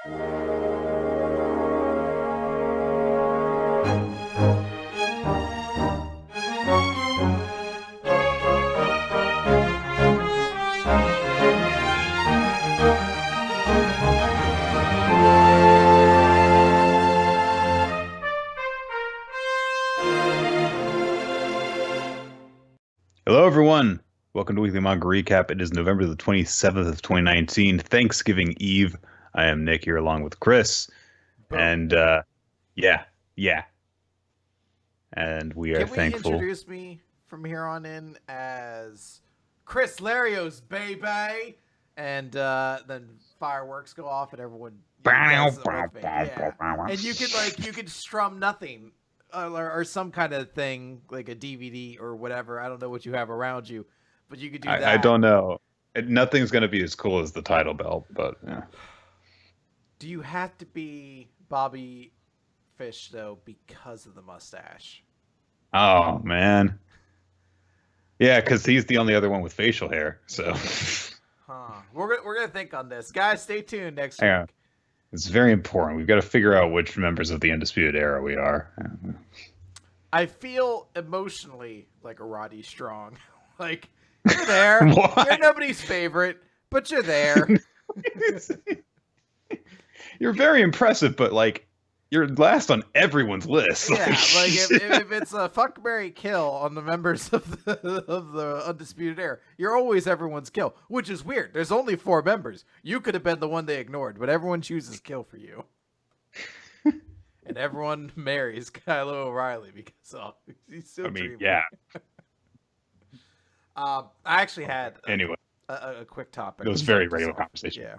Hello, everyone. Welcome to Weekly Manga Recap. It is November the 27th of 2019, Thanksgiving Eve. I am Nick here along with Chris. Boom. And, yeah. And we are Can we thankful. introduce me from here on in as Chris Larios, baby? And then fireworks go off and everyone does it with me. Yeah. And you could strum nothing or some kind of thing like a DVD or whatever. I don't know what you have around you, but you could do that. I don't know. Nothing's going to be as cool as the title belt, but yeah. Do you have to be Bobby Fish though because of the mustache? Oh, man. Yeah, because he's the only other one with facial hair, so. We're gonna think on this, guys. Stay tuned next Yeah. week. It's very important. We've got to figure out which members of the Undisputed Era we are. I feel emotionally like a Roddy Strong. Like, you're there. You're nobody's favorite, but you're there. You're very impressive, but like you're last on everyone's list. Yeah, like if it's a fuck, marry, kill on the members of the Undisputed Era, you're always everyone's kill, which is weird. There's only 4 members. You could have been the one they ignored, but everyone chooses kill for you. And everyone marries Kylo O'Reilly because he's so dreamy. Yeah. I actually had a quick topic. It was very regular conversation. Yeah.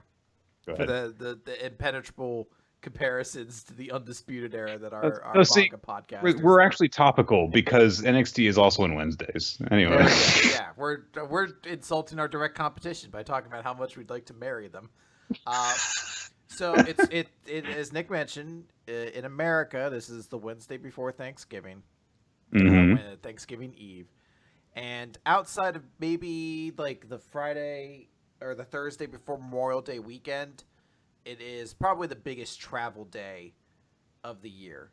Go For ahead. the impenetrable comparisons to the Undisputed Era that our see, manga podcast. We're actually topical because NXT is also on Wednesdays. Anyway. Yeah, we're insulting our direct competition by talking about how much we'd like to marry them. So it as Nick mentioned, in America, this is the Wednesday before Thanksgiving, Thanksgiving Eve, and outside of maybe like the Friday or the Thursday before Memorial Day weekend, it is probably the biggest travel day of the year.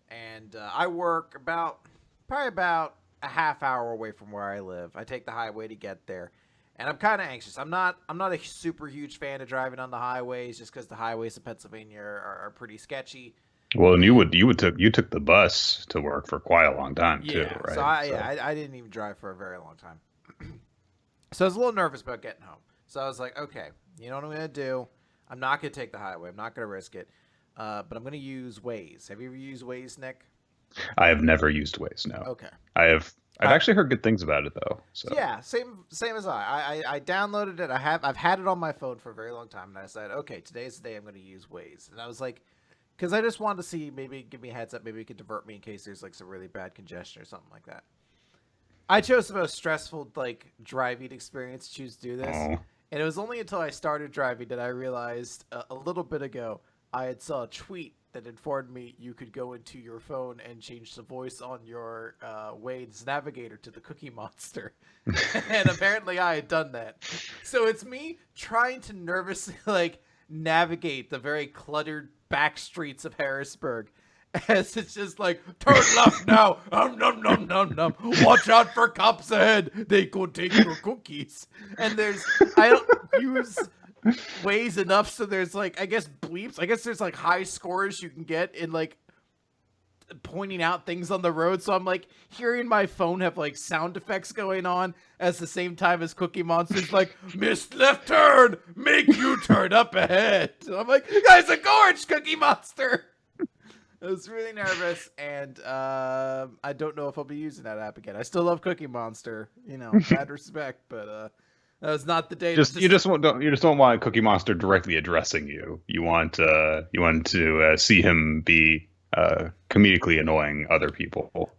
And I work probably about a half hour away from where I live. I take the highway to get there. And I'm kind of anxious. I'm not a super huge fan of driving on the highways just because the highways in Pennsylvania are pretty sketchy. Well, and you took the bus to work for quite a long time too, right? So I didn't even drive for a very long time. So I was a little nervous about getting home. So I was like, okay, you know what I'm going to do? I'm not going to take the highway. I'm not going to risk it. But I'm going to use Waze. Have you ever used Waze, Nick? I have never used Waze, no. Okay. I've actually heard good things about it though. So yeah, same as I downloaded it. I've had it on my phone for a very long time, and I said, okay, today's the day I'm going to use Waze. And I was like, because I just wanted to see, maybe give me a heads up, maybe it could divert me in case there's like some really bad congestion or something like that. I chose the most stressful like driving experience to choose to do this. Oh. And it was only until I started driving that I realized a little bit ago I had saw a tweet that informed me you could go into your phone and change the voice on your Waze navigator to the Cookie Monster. And apparently I had done that. So it's me trying to nervously like navigate the very cluttered back streets of Harrisburg. As it's just like, turn left now. Num, num, num, num. Watch out for cops ahead. They could take your cookies. And I don't use Waze enough, so there's like, I guess bleeps. I guess there's like high scores you can get in like pointing out things on the road. So I'm like hearing my phone have like sound effects going on at the same time as Cookie Monster's like, missed left turn, make you turn up ahead. So I'm like, guys, a gorge, Cookie Monster. I was really nervous, and I don't know if I'll be using that app again. I still love Cookie Monster, mad respect, but that was not the day. You just don't want Cookie Monster directly addressing you. You want to see him be comedically annoying other people.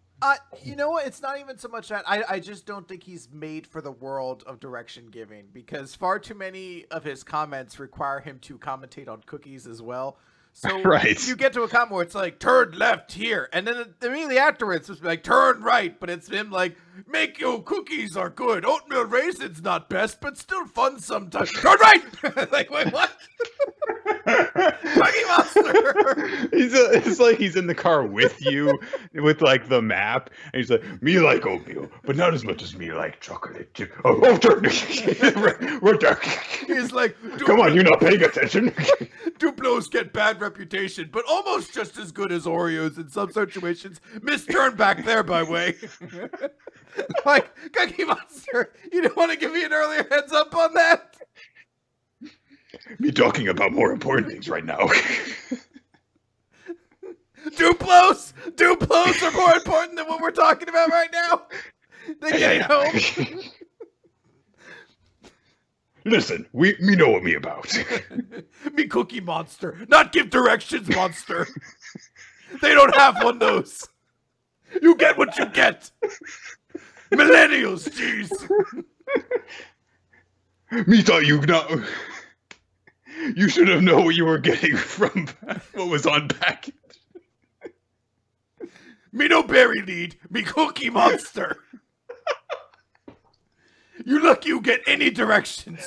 You know what? It's not even so much that. I just don't think he's made for the world of direction giving, because far too many of his comments require him to commentate on cookies as well. So right. You get to a comment where it's like, turn left here. And then immediately afterwards, it's like, turn right. But it's him like, make your cookies are good. Oatmeal raisins not best, but still fun sometimes. Turn right! Like, wait, what? It's like he's in the car with you, with like the map, and he's like, "Me like oatmeal, but not as much as me like chocolate chip." Oh, turn! We're dark. He's like, "Come on, you're not paying attention." Duplos get bad reputation, but almost just as good as Oreos in some situations. Missed turn back there, by the way. Like, Cookie Monster, you don't want to give me an earlier heads up on that? Me talking about more important things right now. Duplos are more important than what we're talking about right now. They getting home. Listen, me know what me about. Me Cookie Monster, not give directions, monster. They don't have one of those. You get what you get. Millennials, jeez. Me thought you know. You should have known what you were getting from what was on package. Me no berry lead, me Cookie Monster. You lucky you get any directions.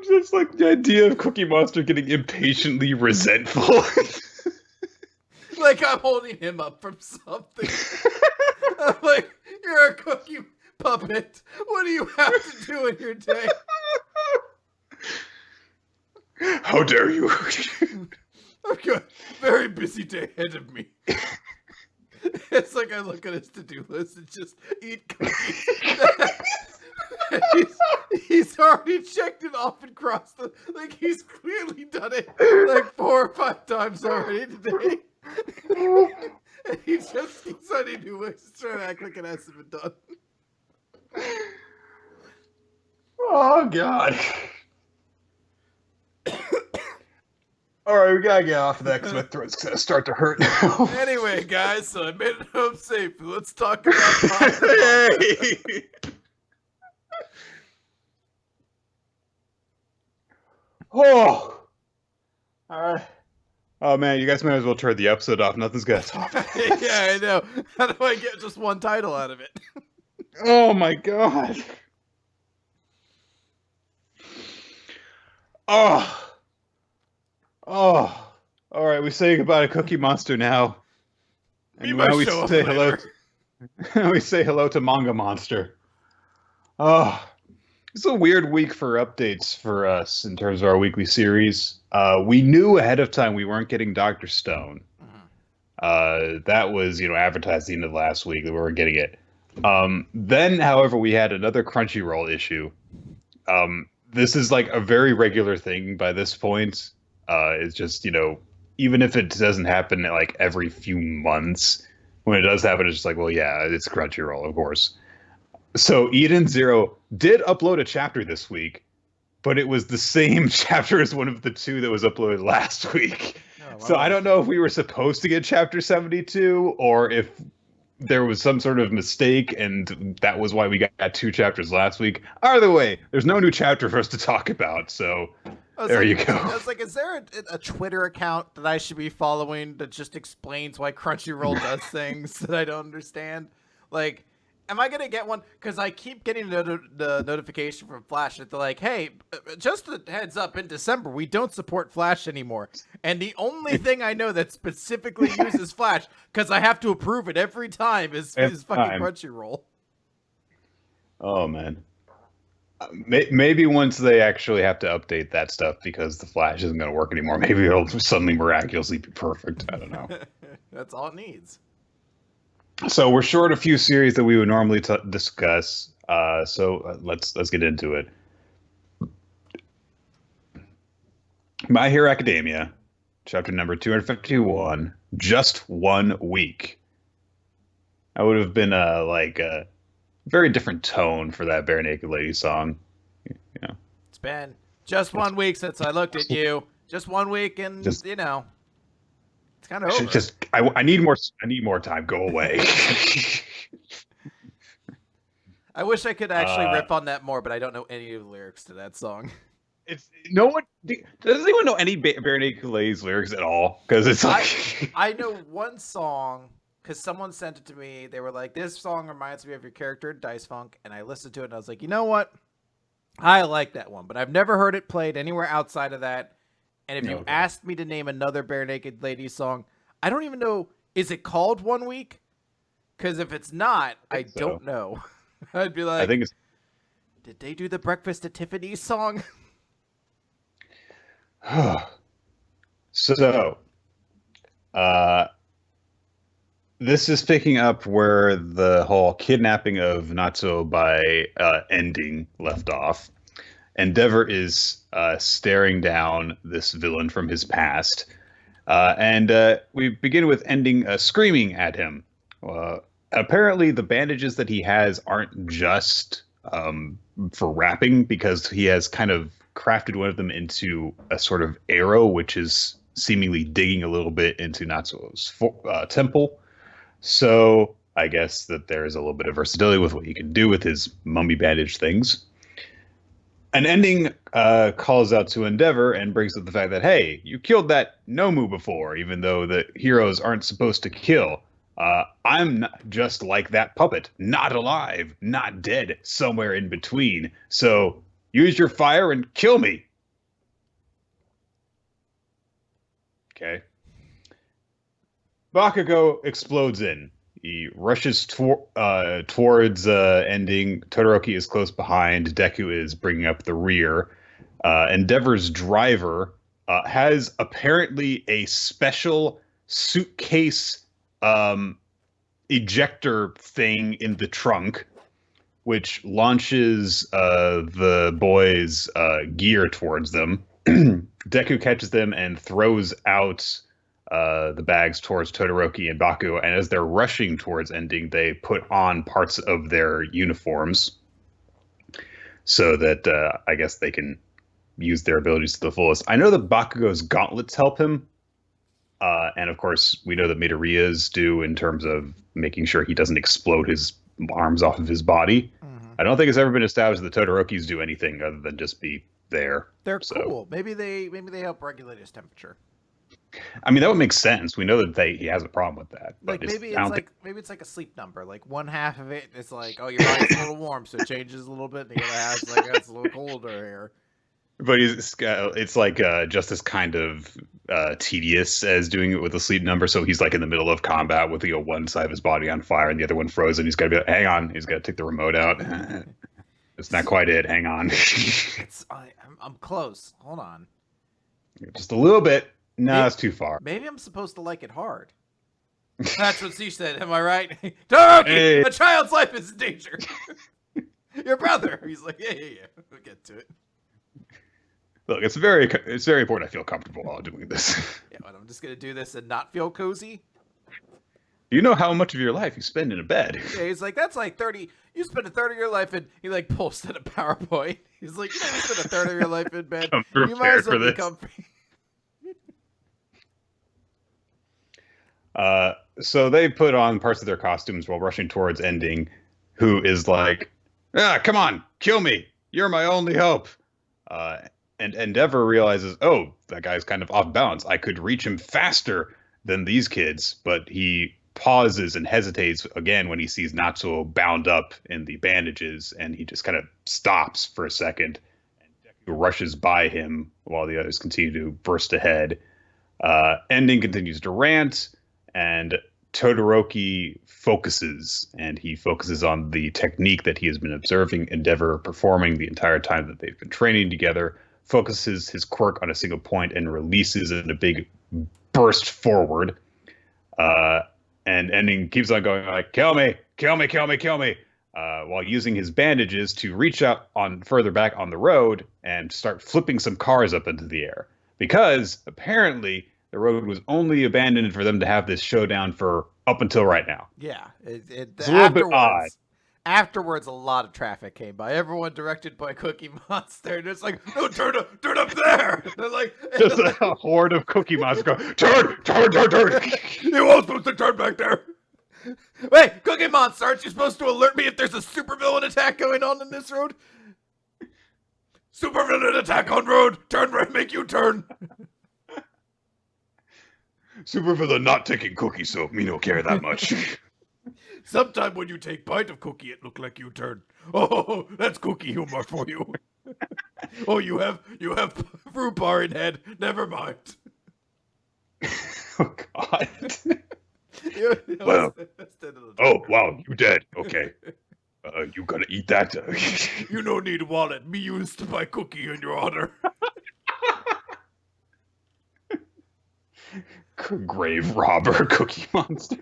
Just like the idea of Cookie Monster getting impatiently resentful. Like I'm holding him up from something. I'm like, you're a cookie puppet. What do you have to do in your day? How dare you? I've got a very busy day ahead of me. It's like I look at his to-do list and just eat cookies. He's already checked it off and crossed it. Like he's clearly done it like 4 or 5 times already today. And he just keeps on a new list trying to act like it hasn't been done. Oh God. Alright, we gotta get off of that because my throat's gonna start to hurt now. Anyway, guys, so I made it home safely. Let's talk about Hey! Oh! Alright. Oh man, you guys might as well turn the episode off. Nothing's gonna top it. Yeah, I know. How do I get just one title out of it? Oh my God. Oh. Oh. Alright, we say goodbye to Cookie Monster now. And now we say hello. We say hello to Manga Monster. Oh. It's a weird week for updates for us in terms of our weekly series. We knew ahead of time we weren't getting Dr. Stone. That was, advertised the end of last week that we were getting it. Then, however, we had another Crunchyroll issue. This is like a very regular thing by this point. It's just, even if it doesn't happen like every few months, when it does happen, it's just like, well, yeah, it's Crunchyroll, of course. So Eden Zero did upload a chapter this week, but it was the same chapter as one of the 2 that was uploaded last week. Oh, wow. So I don't know if we were supposed to get chapter 72 or if there was some sort of mistake and that was why we got 2 chapters last week. Either way, there's no new chapter for us to talk about, so there you go. I was like, is there a Twitter account that I should be following that just explains why Crunchyroll does things that I don't understand? Like, am I going to get one? Because I keep getting the notification from Flash that they're like, hey, just a heads up, in December, we don't support Flash anymore. And the only thing I know that specifically uses Flash, because I have to approve it every time, is fucking Crunchyroll. Oh, man. Maybe once they actually have to update that stuff because the Flash isn't going to work anymore, maybe it'll suddenly miraculously be perfect. I don't know. That's all it needs. So we're short a few series that we would normally discuss. So let's get into it. My Hero Academia, chapter number 251, just 1 week. That would have been a very different tone for that Bare Naked Lady song. It's been just 1 week since I looked at you. Just 1 week, and it's kind of over. I need more time. Go away. I wish I could actually rip on that more, but I don't know any of the lyrics to that song. Does anyone know any Bare Naked Ladies lyrics at all? Because it's like I know one song because someone sent it to me. They were like, "This song reminds me of your character in Dice Funk," and I listened to it and I was like, "You know what? I like that one, but I've never heard it played anywhere outside of that. And if you Okay. asked me to name another Bare Naked Ladies song, I don't even know. Is it called One Week? Because if it's not, I So don't know. I'd be I like, think it's did they do the Breakfast at Tiffany's song? so. Uh, this is picking up where the whole kidnapping of Natsuo by ending left off. Endeavor is staring down this villain from his past. And we begin with ending screaming at him. Apparently, the bandages that he has aren't just for wrapping, because he has kind of crafted one of them into a sort of arrow, which is seemingly digging a little bit into Natsuo's temple. So I guess that there's a little bit of versatility with what he can do with his mummy bandage things. An ending calls out to Endeavor and brings up the fact that, hey, you killed that Nomu before, even though the heroes aren't supposed to kill. I'm not just like that puppet, not alive, not dead, somewhere in between. So use your fire and kill me. Okay. Bakugo explodes in. He rushes towards ending. Todoroki is close behind. Deku is bringing up the rear. Endeavor's driver has apparently a special suitcase ejector thing in the trunk, which launches the boys' gear towards them. Deku catches them and throws out the bags towards Todoroki and Bakugo, and as they're rushing towards ending, they put on parts of their uniforms so that I guess they can use their abilities to the fullest. I know that Bakugo's gauntlets help him, and of course we know that Midoriya's do in terms of making sure he doesn't explode his arms off of his body. Mm-hmm. I don't think it's ever been established that Todoroki's do anything other than just be there. They're cool. Maybe they help regulate his temperature. I mean, that would make sense. We know that he has a problem with that. Like maybe it's like a sleep number. Like one half of it is like, oh, your body's a little warm, so it changes a little bit. And the other half's like, oh, it's a little colder here. But it's like just as kind of tedious as doing it with a sleep number. So he's like in the middle of combat with one side of his body on fire and the other one frozen. He's got to be like, hang on. He's got to take the remote out. It's not quite it. Hang on. I'm close. Hold on. Just a little bit. No, it's too far. Maybe I'm supposed to like it hard. That's what she said. Am I right? Todoroki, hey. A child's life is in danger. Your brother. He's like, yeah. We'll get to it. Look, it's very important I feel comfortable while doing this. Yeah, but I'm just gonna do this and not feel cozy. You know how much of your life you spend in a bed. Yeah, he's like, that's like 30. You spend a third of your life in. He like posted a PowerPoint. He's like, you spend a third of your life in bed. You might as well be comfy. So they put on parts of their costumes while rushing towards ending, who is like, come on, kill me. You're my only hope. And Endeavor realizes, oh, that guy's kind of off balance. I could reach him faster than these kids, but he pauses and hesitates again when he sees Natsuo bound up in the bandages, and he just kind of stops for a second. And Deku rushes by him while the others continue to burst ahead. Ending continues to rant, and Todoroki focuses, and he focuses on the technique that he has been observing Endeavor performing the entire time that they've been training together, focuses his quirk on a single point, and releases in a big burst forward. And Ending keeps on going like, kill me, while using his bandages to reach out on further back on the road and start flipping some cars up into the air. Because apparently the road was only abandoned for them to have this showdown for up until right now. Yeah. It's a little bit odd. Afterwards, a lot of traffic came by. Everyone directed by Cookie Monster. And it's like, no, turn up there. They're like, just a horde of Cookie Monsters go, turn. You all supposed to turn back there. Wait, Cookie Monster, aren't you supposed to alert me if there's a supervillain attack going on in this road? Supervillain attack on road. Turn right, make you turn. Supervillain not taking cookie, so me no care that much. Sometime when you take bite of cookie, it look like you turn. Oh, that's cookie humor for you. Oh, you have fruit bar in head. Never mind. Oh God. Yeah, Well, instead of the oh Joker. wow, you dead. Okay. You gonna eat that? You no need wallet. Me used to buy cookie in your honor. Grave robber Cookie Monster.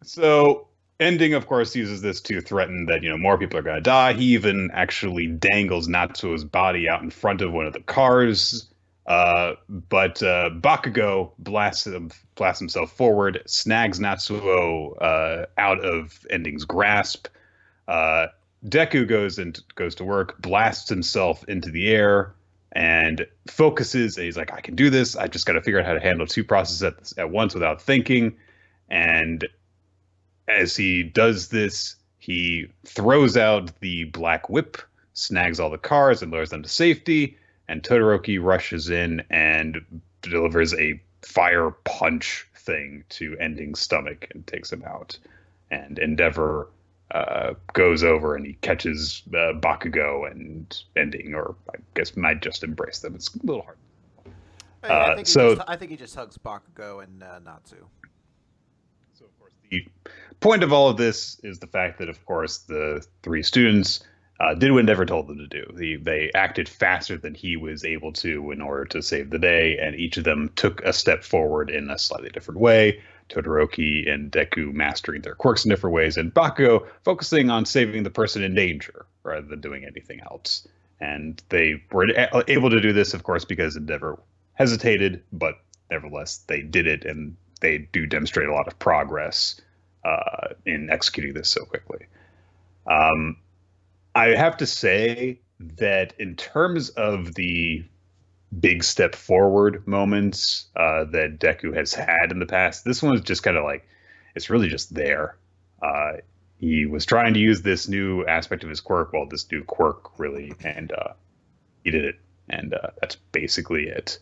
So, ending, of course, uses this to threaten that, more people are going to die. He even actually dangles Natsuo's body out in front of one of the cars. But Bakugo blasts himself forward, snags Natsuo out of Ending's grasp. Uh, Deku goes to work, blasts himself into the air, and focuses. And he's like, "I can do this. I just got to figure out how to handle two processes at once without thinking." And as he does this, he throws out the black whip, snags all the cars, and lowers them to safety. And Todoroki rushes in and delivers a fire punch thing to Ending's stomach and takes him out. And Endeavor goes over and he catches Bakugo and Ending, or I guess might just embrace them. It's a little hard. I think he just hugs Bakugo and Natsu. So, of course, the point of all of this is the fact that, of course, the three students did what Endeavor told them to do. They acted faster than he was able to in order to save the day, and each of them took a step forward in a slightly different way. Todoroki and Deku mastering their quirks in different ways, and Bakugo focusing on saving the person in danger rather than doing anything else. And they were able to do this, of course, because Endeavor hesitated, but nevertheless, they did it, and they do demonstrate a lot of progress in executing this so quickly. I have to say that in terms of the big step forward moments that Deku has had in the past, this one was just kind of like, it's really just there. He was trying to use this new aspect of his quirk, this new quirk really, and he did it. And that's basically it.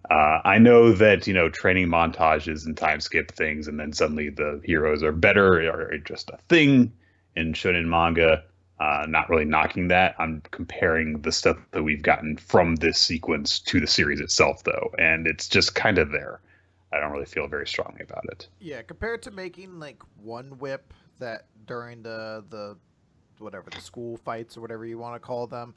I know that, training montages and time skip things, and then suddenly the heroes are better, are just a thing in shonen manga. Not really knocking that. I'm comparing the stuff that we've gotten from this sequence to the series itself, though, and it's just kind of there. I don't really feel very strongly about it. Yeah, compared to making like one whip that during the whatever the school fights or whatever you want to call them,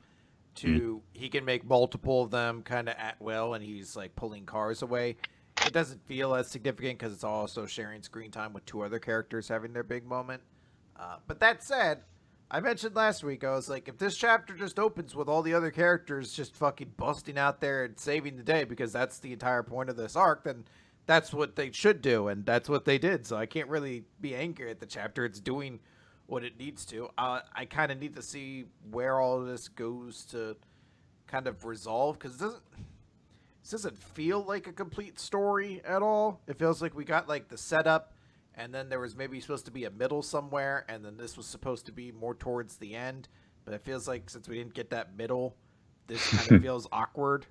to he can make multiple of them kind of at will, and he's like pulling cars away. It doesn't feel as significant because it's also sharing screen time with two other characters having their big moment. But that said, I mentioned last week, I was like, if this chapter just opens with all the other characters just fucking busting out there and saving the day, because that's the entire point of this arc, then that's what they should do, and that's what they did. So I can't really be angry at the chapter. It's doing what it needs to. I kind of need to see where all of this goes to kind of resolve, because this doesn't feel like a complete story at all. It feels like we got like the setup, and then there was maybe supposed to be a middle somewhere, and then this was supposed to be more towards the end. But it feels like since we didn't get that middle, this kind of feels awkward.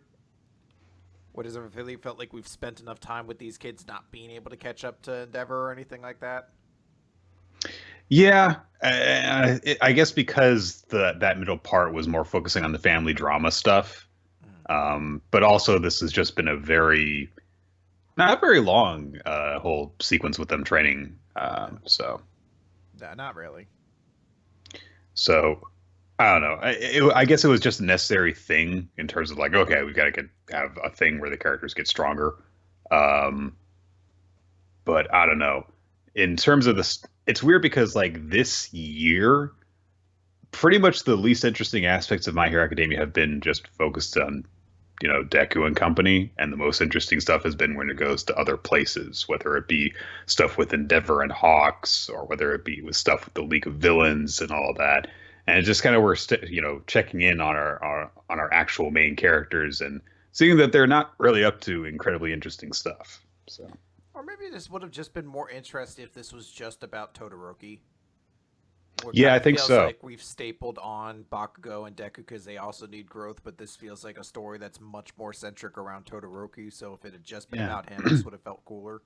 What does it really felt like we've spent enough time with these kids not being able to catch up to Endeavor or anything like that? Yeah, I guess because that middle part was more focusing on the family drama stuff. But also this has just been a not very long whole sequence with them training. So No, not really. So I don't know. I guess it was just a necessary thing in terms of like, okay, we've got to have a thing where the characters get stronger. But I don't know. In terms of this, it's weird because like this year, pretty much the least interesting aspects of My Hero Academia have been just focused on, Deku and company, and the most interesting stuff has been when it goes to other places, whether it be stuff with Endeavor and Hawks, or whether it be with stuff with the League of Villains and all that. And it's just kind of we're checking in on our actual main characters and seeing that they're not really up to incredibly interesting stuff. So, or maybe this would have just been more interesting if this was just about Todoroki. Yeah, I think so. Like we've stapled on Bakugo and Deku because they also need growth, but this feels like a story that's much more centric around Todoroki. So if it had just been about him, this would have felt cooler.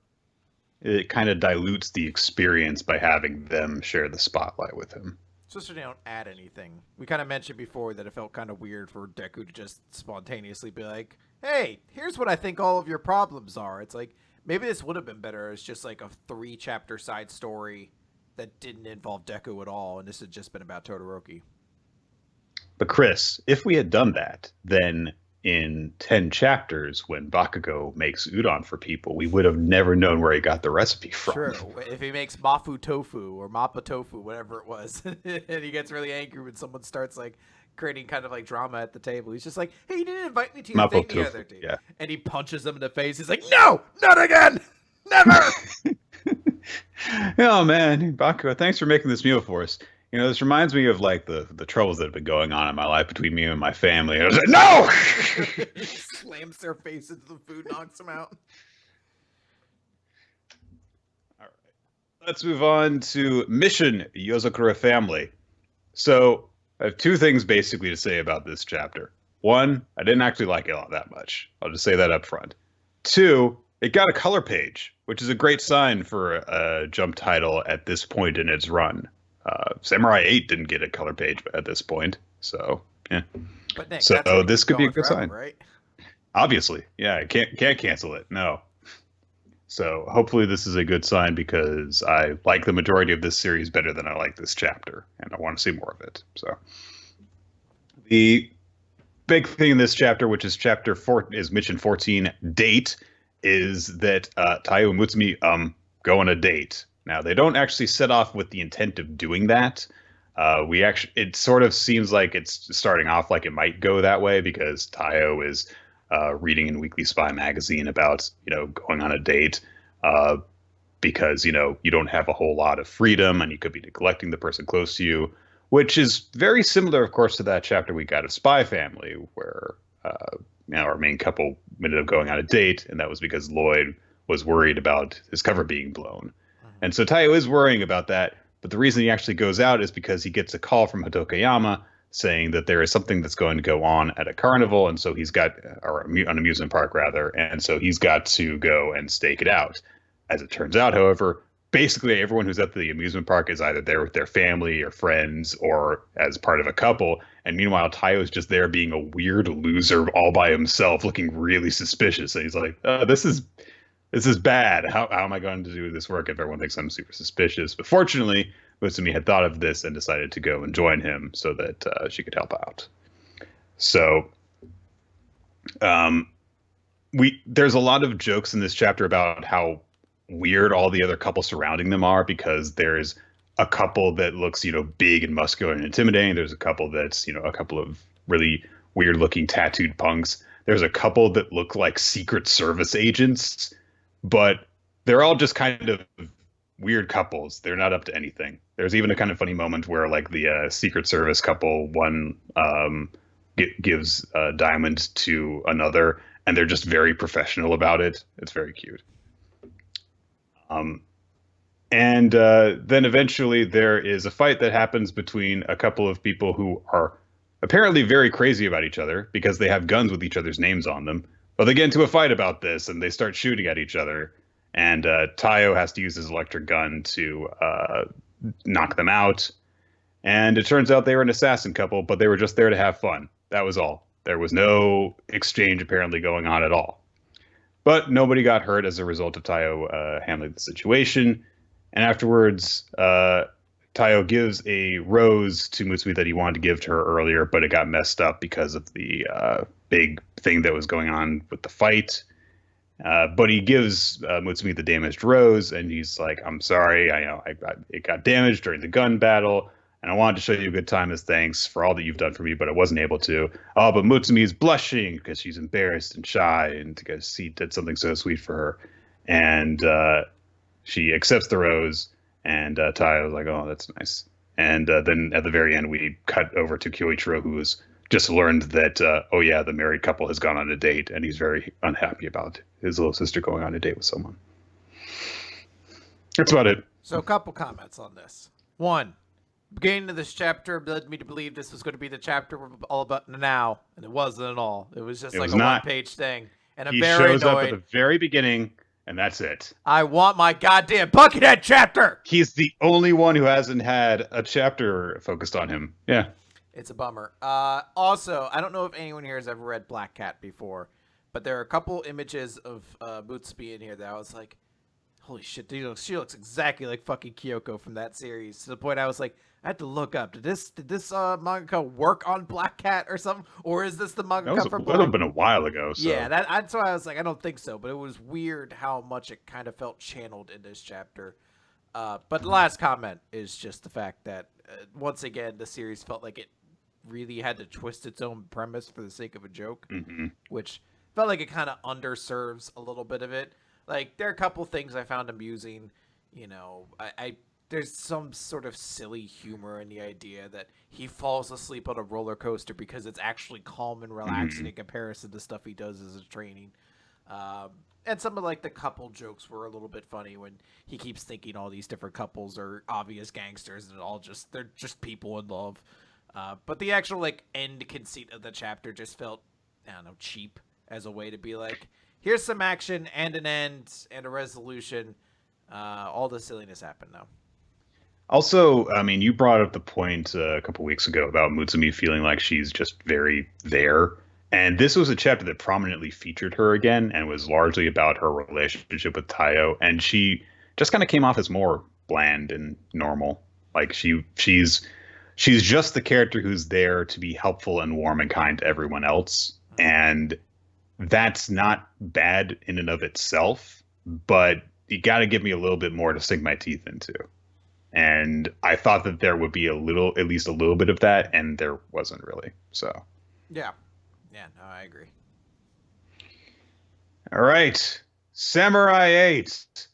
It kind of dilutes the experience by having them share the spotlight with him. Especially they don't add anything. We kind of mentioned before that it felt kind of weird for Deku to just spontaneously be like, hey, here's what I think all of your problems are. It's like, maybe this would have been better as just like a 3-chapter side story that didn't involve Deku at all, and this had just been about Todoroki. But Chris, if we had done that, then in 10 chapters, when Bakugo makes udon for people, we would have never known where he got the recipe from. True. If he makes Mafu tofu or Mappa tofu, whatever it was, and he gets really angry when someone starts like creating kind of like drama at the table, he's just like, hey, you didn't invite me to your Mapo thing tofu, the other day. yeah. And he punches him in the face. He's like, no, not again. Never. Oh, man. Bakugo, thanks for making this meal for us. You know, this reminds me of like the troubles that have been going on in my life between me and my family. I was like, no! He slams their face into the food, knocks them out. All right. Let's move on to Mission Yozakura Family. So I have 2 things basically to say about this chapter. 1, I didn't actually like it all that much. I'll just say that up front. 2, it got a color page, which is a great sign for a jump title at this point in its run. Samurai 8 didn't get a color page at this point, so yeah. But Nick, so this could be a good sign, right? Obviously, yeah. I can't cancel it. No. So hopefully this is a good sign because I like the majority of this series better than I like this chapter, and I want to see more of it. So the big thing in this chapter, which is chapter 4, is mission 14 date, is that Taiyo and Mutsumi go on a date. Now, they don't actually set off with the intent of doing that. It sort of seems like it's starting off like it might go that way because Taiyo is reading in Weekly Spy magazine about, going on a date because, you don't have a whole lot of freedom and you could be neglecting the person close to you, which is very similar, of course, to that chapter we got of Spy Family where, our main couple ended up going on a date, and that was because Lloyd was worried about his cover being blown. And so Taiyo is worrying about that, but the reason he actually goes out is because he gets a call from Hatokayama saying that there is something that's going to go on at a carnival, and so he's got, or an amusement park rather, and so he's got to go and stake it out. As it turns out, however, basically everyone who's at the amusement park is either there with their family or friends or as part of a couple, and meanwhile Taiyo is just there being a weird loser all by himself, looking really suspicious, and he's like, this is bad. How am I going to do this work if everyone thinks I'm super suspicious? But fortunately, Mutsumi had thought of this and decided to go and join him so that she could help out. So there's a lot of jokes in this chapter about how weird all the other couples surrounding them are, because there's a couple that looks, big and muscular and intimidating. There's a couple that's, a couple of really weird looking tattooed punks. There's a couple that look like Secret Service agents, but they're all just kind of weird couples. They're not up to anything. There's even a kind of funny moment where like the Secret Service couple, one gives a diamond to another, and they're just very professional about it. It's very cute. And then eventually there is a fight that happens between a couple of people who are apparently very crazy about each other because they have guns with each other's names on them. But they get into a fight about this and they start shooting at each other. And Taiyo has to use his electric gun to knock them out. And it turns out they were an assassin couple, but they were just there to have fun. That was all. There was no exchange apparently going on at all. But nobody got hurt as a result of Taiyo handling the situation. And afterwards, Taiyo gives a rose to Mutsumi that he wanted to give to her earlier, but it got messed up because of the big thing that was going on with the fight. But he gives Mutsumi the damaged rose, and he's like, "I'm sorry, it got damaged during the gun battle, and I wanted to show you a good time as thanks for all that you've done for me, but I wasn't able to." Oh, but Mutsumi is blushing because she's embarrassed and shy, and because he did something so sweet for her, and she accepts the rose, and Taiyo's like, "Oh, that's nice." And then at the very end, we cut over to Kyoichiro, who has just learned that, the married couple has gone on a date, and he's very unhappy about his little sister going on a date with someone. That's about it. So a couple comments on this. One, beginning of this chapter led me to believe this was going to be the chapter all about now, and it wasn't at all. It was just like a one-page thing. And I'm very shows annoyed. up at the very beginning, and that's it. I want my goddamn Buckethead chapter! He's the only one who hasn't had a chapter focused on him. Yeah. It's a bummer. Also, I don't know if anyone here has ever read Black Cat before, but there are a couple images of Mutsubi in here that I was like, holy shit, she looks exactly like fucking Kyoko from that series. To the point I was like, I had to look up. Did this mangaka work on Black Cat or something, or is this the mangaka for Black? That would have been a while ago. So. Yeah, that's why I was like, I don't think so. But it was weird how much it kind of felt channeled in this chapter. But the last comment is just the fact that once again the series felt like it really had to twist its own premise for the sake of a joke, which felt like it kind of underserves a little bit of it. Like, there are a couple things I found amusing. You know, there's some sort of silly humor in the idea that he falls asleep on a roller coaster because it's actually calm and relaxing in comparison to stuff he does as a training. And some of, like, the couple jokes were a little bit funny when he keeps thinking all these different couples are obvious gangsters and they're just people in love. But the actual, like, end conceit of the chapter just felt, I don't know, cheap as a way to be like, here's some action and an end and a resolution. All the silliness happened, though. Also, I mean, you brought up the point a couple weeks ago about Mutsumi feeling like she's just very there. And this was a chapter that prominently featured her again and was largely about her relationship with Tayo. And she just kind of came off as more bland and normal. Like she's just the character who's there to be helpful and warm and kind to everyone else. And that's not bad in and of itself, but you got to give me a little bit more to sink my teeth into. And I thought that there would be at least a little bit of that, and there wasn't really. So, yeah, no, I agree. All right, Samurai 8.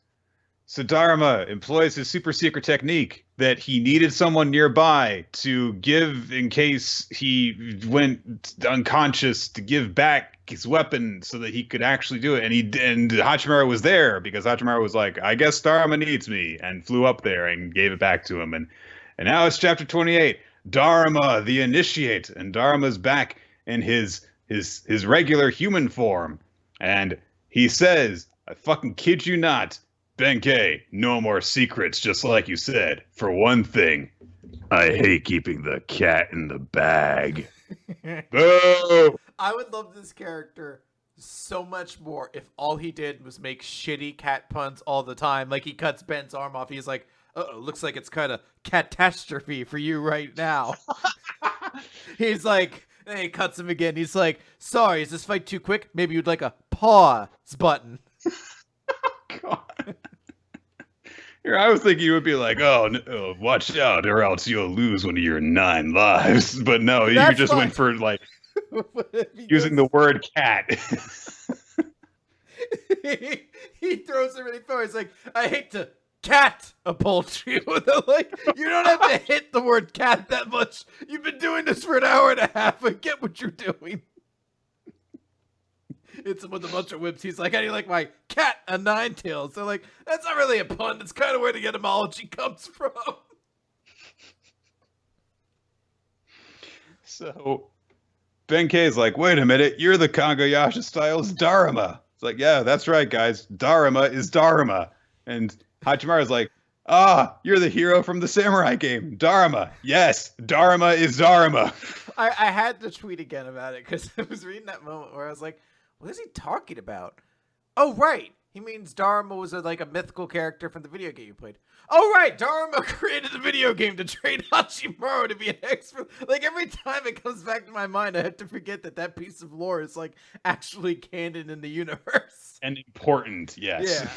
Sadarma employs his super secret technique that he needed someone nearby to give in case he went unconscious, to give back his weapon so that he could actually do it. And Hachimaru was there because Hachimaru was like, I guess Dharma needs me, and flew up there and gave it back to him. And now it's chapter 28, Dharma the Initiate, and Dharma's back in his regular human form. And he says, I fucking kid you not, Benkei, no more secrets, just like you said. For one thing, I hate keeping the cat in the bag. Boo! I would love this character so much more if all he did was make shitty cat puns all the time. Like, he cuts Ben's arm off. He's like, uh-oh, looks like it's kind of catastrophe for you right now. He's like, and he cuts him again. He's like, sorry, is this fight too quick? Maybe you'd like a pause button. God. Here, I was thinking you would be like, oh, no, watch out, or else you'll lose one of your 9 lives. But no, you just went for, like, using the word cat. he throws it really far. He's like, I hate to cat a poultry. Like, you don't have to hit the word cat that much. You've been doing this for an hour and a half. I get what you're doing. Hits him with a bunch of whips. He's like, how do you like my cat a 9-tails? They're like, that's not really a pun. That's kind of where the etymology comes from. So Benkei's like, wait a minute, you're the Kagayasha style's Dharma. It's like, yeah, that's right, guys. Dharma is Dharma. And Hachimaru's like, you're the hero from the samurai game. Dharma. Yes, Dharma is Dharma. I had to tweet again about it because I was reading that moment where I was like, what is he talking about? Oh, right. He means Dharma was a mythical character from the video game you played. Oh, right. Dharma created a video game to train Hachimaru to be an expert. Like, every time it comes back to my mind, I have to forget that piece of lore is, like, actually canon in the universe. And important, yes. Yeah.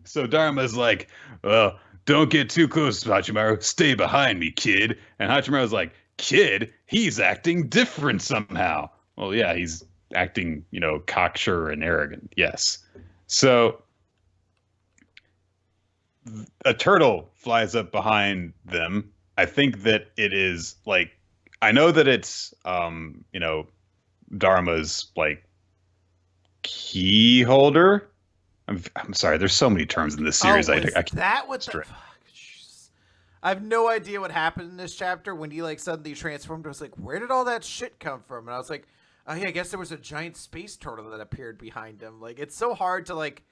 So Dharma's like, well, don't get too close, Hachimaru. Stay behind me, kid. And Hachimaru's like, kid? He's acting different somehow. Well, yeah, he's acting, cocksure and arrogant. Yes. So a turtle flies up behind them. I think that it is like, I know that it's, Dharma's like key holder. I'm sorry. There's so many terms in this series. I have no idea what happened in this chapter when he suddenly transformed. I was like, where did all that shit come from? And I was like, Oh yeah, I guess there was a giant space turtle that appeared behind him. Like, it's so hard to like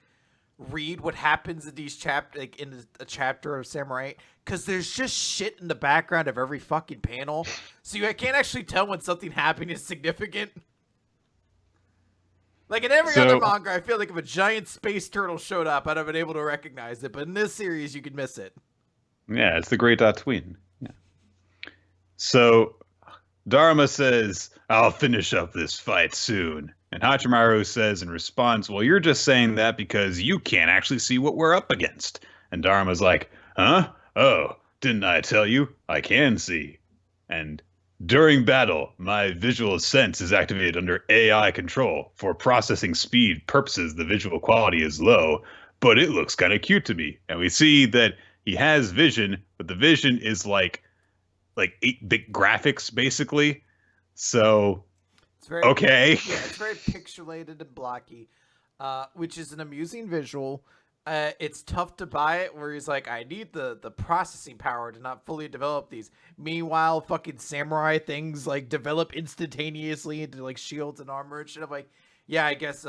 read what happens in these like in a chapter of Samurai, because there's just shit in the background of every fucking panel, so I can't actually tell when something happening is significant. Like in every other manga, I feel like if a giant space turtle showed up, I'd have been able to recognize it. But in this series, you could miss it. Yeah, it's the Great Tween. Yeah. So Dharma says, "I'll finish up this fight soon." And Hachimaru says in response, "Well, you're just saying that because you can't actually see what we're up against." And Dharma's like, "Huh? Oh, didn't I tell you? I can see." And during battle, my visual sense is activated under AI control. For processing speed purposes, the visual quality is low, but it looks kind of cute to me. And we see that he has vision, but the vision is like 8-bit graphics, basically. So, it's very, okay. Yeah, it's very pixelated and blocky, which is an amusing visual. It's tough to buy it where he's like, I need the processing power to not fully develop these. Meanwhile, fucking samurai things like develop instantaneously into like shields and armor and shit. I'm like, yeah, I guess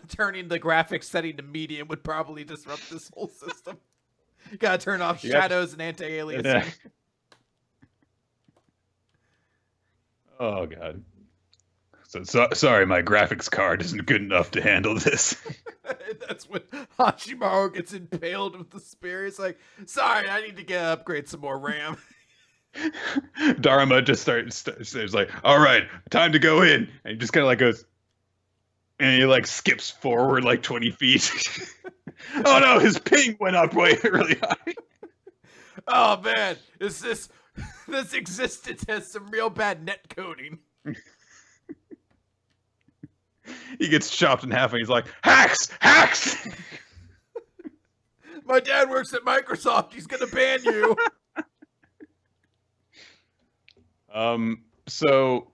turning the graphics setting to medium would probably disrupt this whole system. Gotta turn off shadows and anti-aliasing. Yeah. Oh god. So sorry, my graphics card isn't good enough to handle this. That's when Hachimaru gets impaled with the spear. He's like, sorry, I need to upgrade some more RAM. Dharma just starts like, all right, time to go in. And he just kind of like goes, and he like skips forward like 20 feet. Oh no, his ping went up really high. Oh man, this existence has some real bad net coding. He gets chopped in half and he's like, hacks! My dad works at Microsoft. He's gonna ban you. So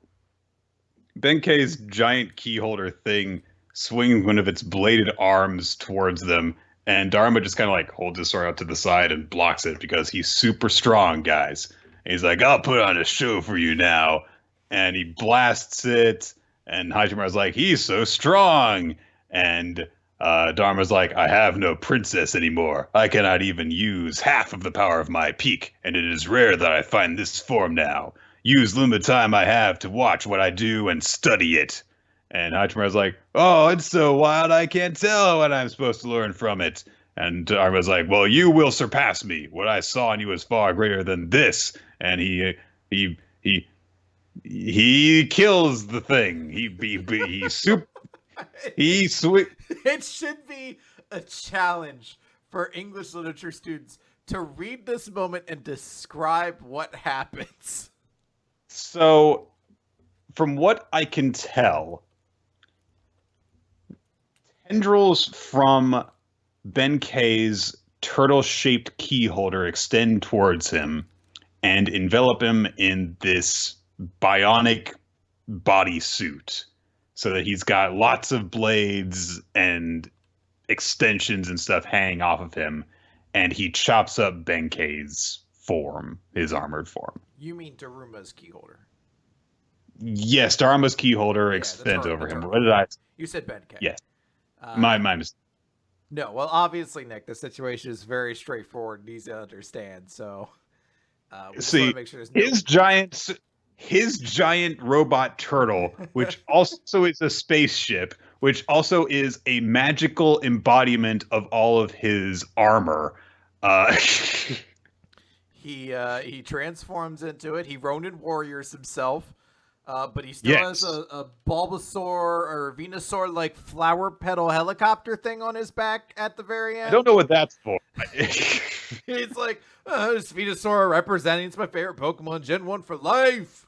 Benkei's giant keyholder thing swings one of its bladed arms towards them, and Dharma just kind of like holds his sword out to the side and blocks it because he's super strong, guys. And he's like, I'll put on a show for you now. And he blasts it, and Hachimaru's like, he's so strong. And Dharma's like, I have no princess anymore. I cannot even use half of the power of my peak, and it is rare that I find this form now. Use limited time I have to watch what I do and study it. And Hachimaru's like, oh, it's so wild I can't tell what I'm supposed to learn from it. And Dharma's like, well, you will surpass me. What I saw in you is far greater than this. And he kills the thing. It should be a challenge for English literature students to read this moment and describe what happens. So, from what I can tell, tendrils from Benkei's turtle-shaped keyholder extend towards him and envelop him in this bionic bodysuit, so that he's got lots of blades and extensions and stuff hanging off of him, and he chops up Benkei's form, his armored form. You mean Daruma's keyholder? Yes, Dharma's keyholder extends over him. What did I? You said Benkei. Yes. My mistake. No, well, obviously, Nick, the situation is very straightforward and easy to understand. So, see, make sure his giant robot turtle, which also is a spaceship, which also is a magical embodiment of all of his armor. He transforms into it. He Ronin warriors himself, but he still has a Bulbasaur or Venusaur like flower petal helicopter thing on his back at the very end. I don't know what that's for. It's like, it's Venusaur representing. It's my favorite Pokemon, Gen 1 for life.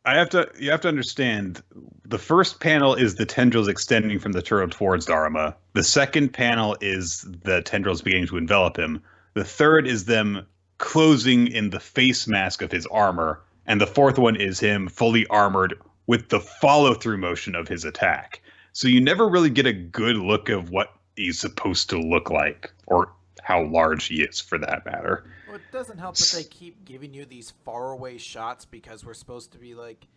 You have to understand, the first panel is the tendrils extending from the turtle towards Dharma. The second panel is the tendrils beginning to envelop him. The third is them closing in the face mask of his armor. And the fourth one is him fully armored with the follow-through motion of his attack. So you never really get a good look of what he's supposed to look like, or how large he is, for that matter. Well, it doesn't help that they keep giving you these faraway shots because we're supposed to be like,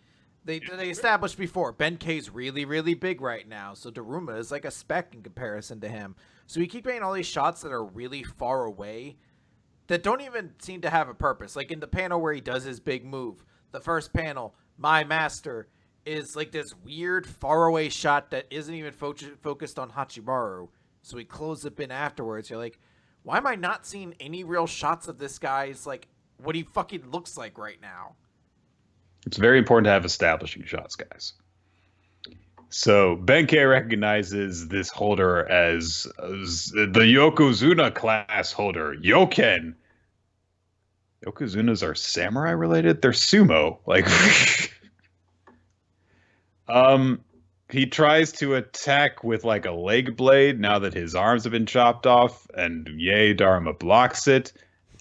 They established before, Benkei's really, really big right now, so Daruma is like a speck in comparison to him. So we keep getting all these shots that are really far away that don't even seem to have a purpose. Like in the panel where he does his big move, the first panel, my master, is like this weird faraway shot that isn't even focused on Hachimaru. So he closes up in afterwards. You're like, why am I not seeing any real shots of this guy's, like, what he fucking looks like right now? It's very important to have establishing shots, guys. So Benkei recognizes this holder as the Yokozuna class holder, Yoken. Yokozunas are samurai related? They're sumo. Like, he tries to attack with like a leg blade now that his arms have been chopped off, and Dharma blocks it,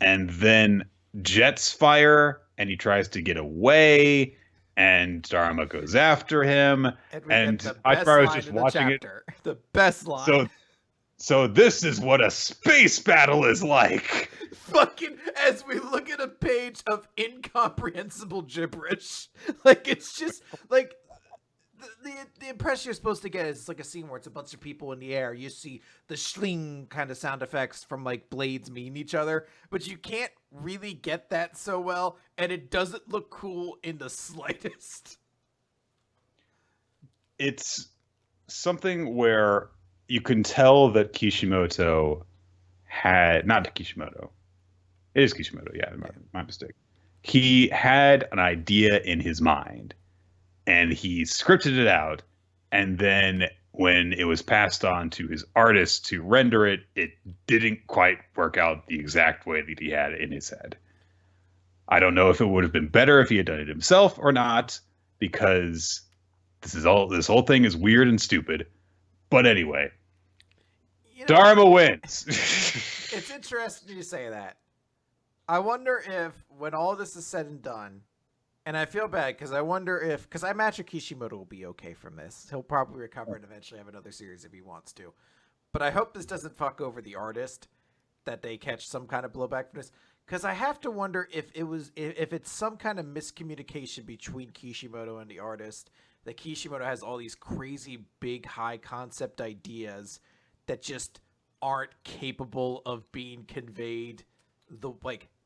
and then jets fire, and he tries to get away, and Dharma goes after him, and Hachimaru is just watching it. The best line. So this is what a space battle is like. Fucking as we look at a page of incomprehensible gibberish, like it's just like the impression you're supposed to get is like a scene where it's a bunch of people in the air. You see the schling kind of sound effects from like blades meeting each other, but you can't really get that so well, and it doesn't look cool in the slightest. It's something where you can tell that Kishimoto had, not Kishimoto, it is Kishimoto, yeah, my mistake. He had an idea in his mind, and he scripted it out, and then when it was passed on to his artist to render it, it didn't quite work out the exact way that he had it in his head. I don't know if it would have been better if he had done it himself or not, this whole thing is weird and stupid. But anyway, Dharma wins. It's interesting you say that. I wonder if, when all this is said and done, and I feel bad because I wonder if, because I imagine Kishimoto will be okay from this. He'll probably recover and eventually have another series if he wants to. But I hope this doesn't fuck over the artist, that they catch some kind of blowback from this. Because I have to wonder if it's some kind of miscommunication between Kishimoto and the artist, that Kishimoto has all these crazy big high concept ideas that just aren't capable of being conveyed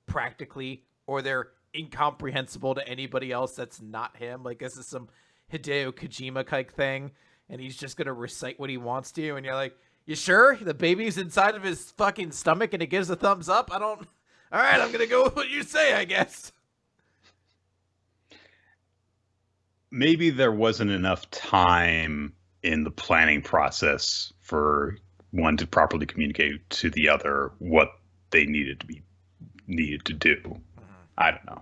practically, or they're incomprehensible to anybody else that's not him. Like, this is some Hideo Kojima type thing, and he's just gonna recite what he wants to, and you're like, you sure? The baby's inside of his fucking stomach and it gives a thumbs up? Alright, I'm gonna go with what you say, I guess. Maybe there wasn't enough time in the planning process for one to properly communicate to the other what they needed to do. I don't know.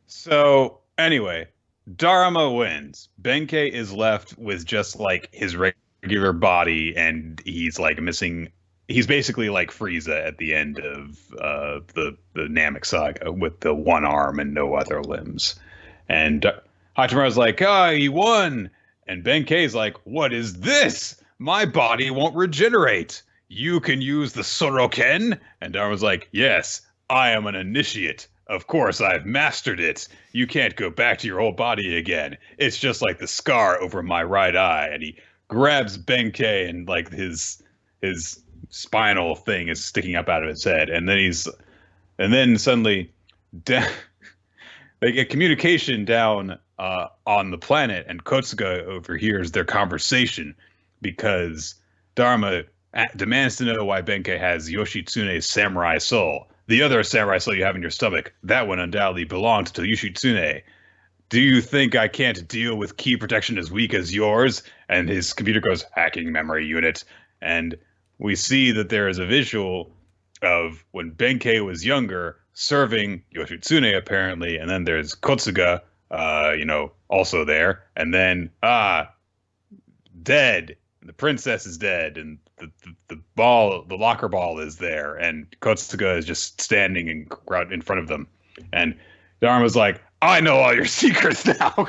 So anyway, Dharma wins. Benkei is left with just like his regular body, and he's like missing. He's basically like Frieza at the end of the Namek saga with the one arm and no other limbs. And Hachimaru's like, he won. And Benkei's like, what is this? My body won't regenerate. You can use the Soroken? And Dharma's like, yes, I am an initiate. Of course, I've mastered it. You can't go back to your old body again. It's just like the scar over my right eye. And he grabs Benkei, and like his spinal thing is sticking up out of his head. And then suddenly they get communication down on the planet, and Kotsuga overhears their conversation because Dharma demands to know why Benkei has Yoshitsune's samurai soul. The other samurai soul you have in your stomach, that one undoubtedly belonged to Yoshitsune. Do you think I can't deal with key protection as weak as yours? And his computer goes, hacking memory unit. And we see that there is a visual of when Benkei was younger, serving Yoshitsune apparently, and then there's Kotsuga, also there, and then dead. The princess is dead, and the locker ball is there, and Kotsuga is just standing in front of them, and Dharma's like, I know all your secrets now.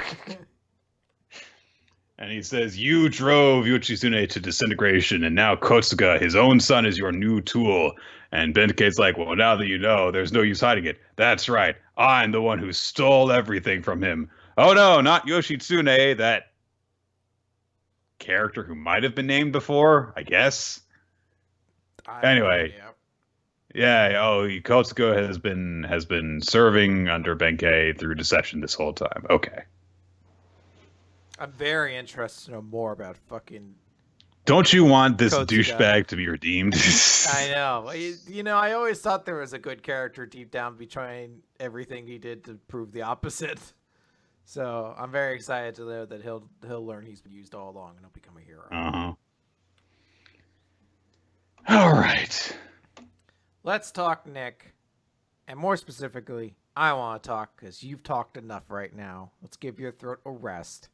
And he says, "You drove Yoshitsune to disintegration, and now Kotsuga, his own son, is your new tool." And Benkei's like, "Well, now that you know, there's no use hiding it. That's right. I'm the one who stole everything from him." Oh no, not Yoshitsune, that character who might have been named before, I guess. Anyway, yeah. Oh, Kotsuga has been serving under Benkei through deception this whole time. Okay. I'm very interested to know more about fucking. Don't you want this Kotsuga. Douchebag to be redeemed? I know. You know, I always thought there was a good character deep down behind everything he did to prove the opposite. So I'm very excited to know that he'll learn he's been used all along and he'll become a hero. All right. Let's talk, Nick. And more specifically, I want to talk because you've talked enough right now. Let's give your throat a rest.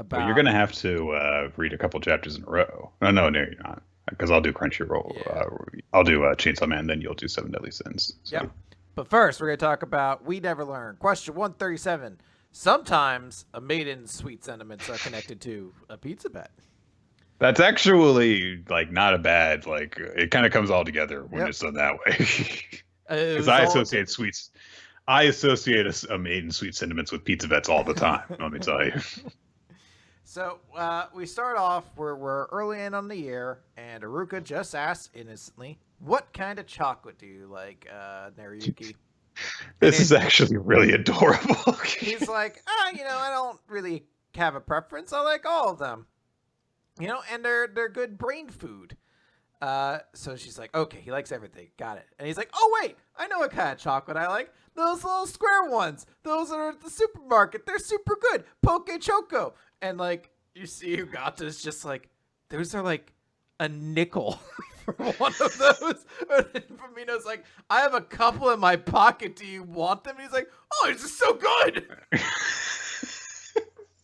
But you're gonna have to read a couple chapters in a row. No, you're not, because I'll do Crunchyroll. Yeah. I'll do Chainsaw Man, then you'll do Seven Deadly Sins. So. Yep. But first, we're gonna talk about We Never Learn. Question 137. Sometimes a maiden's sweet sentiments are connected to a pizza bet. That's actually like not a bad, like it kind of comes all together when it's done that way. Because I associate a maiden's sweet sentiments with pizza bets all the time. Let me tell you. So we start off, we're early in on the year, and Aruka just asks innocently, "What kind of chocolate do you like, Naruyuki?" This is actually really adorable. He's like, I don't really have a preference. I like all of them. And they're good brain food. So she's like, okay, he likes everything. Got it. And he's like, oh, wait, I know what kind of chocolate I like. Those little square ones. Those are at the supermarket. They're super good. Poke Choco. And, like, you see Ugata's just like, those are, like, a nickel for one of those. And Famina's like, I have a couple in my pocket. Do you want them? And he's like, oh, it's just so good.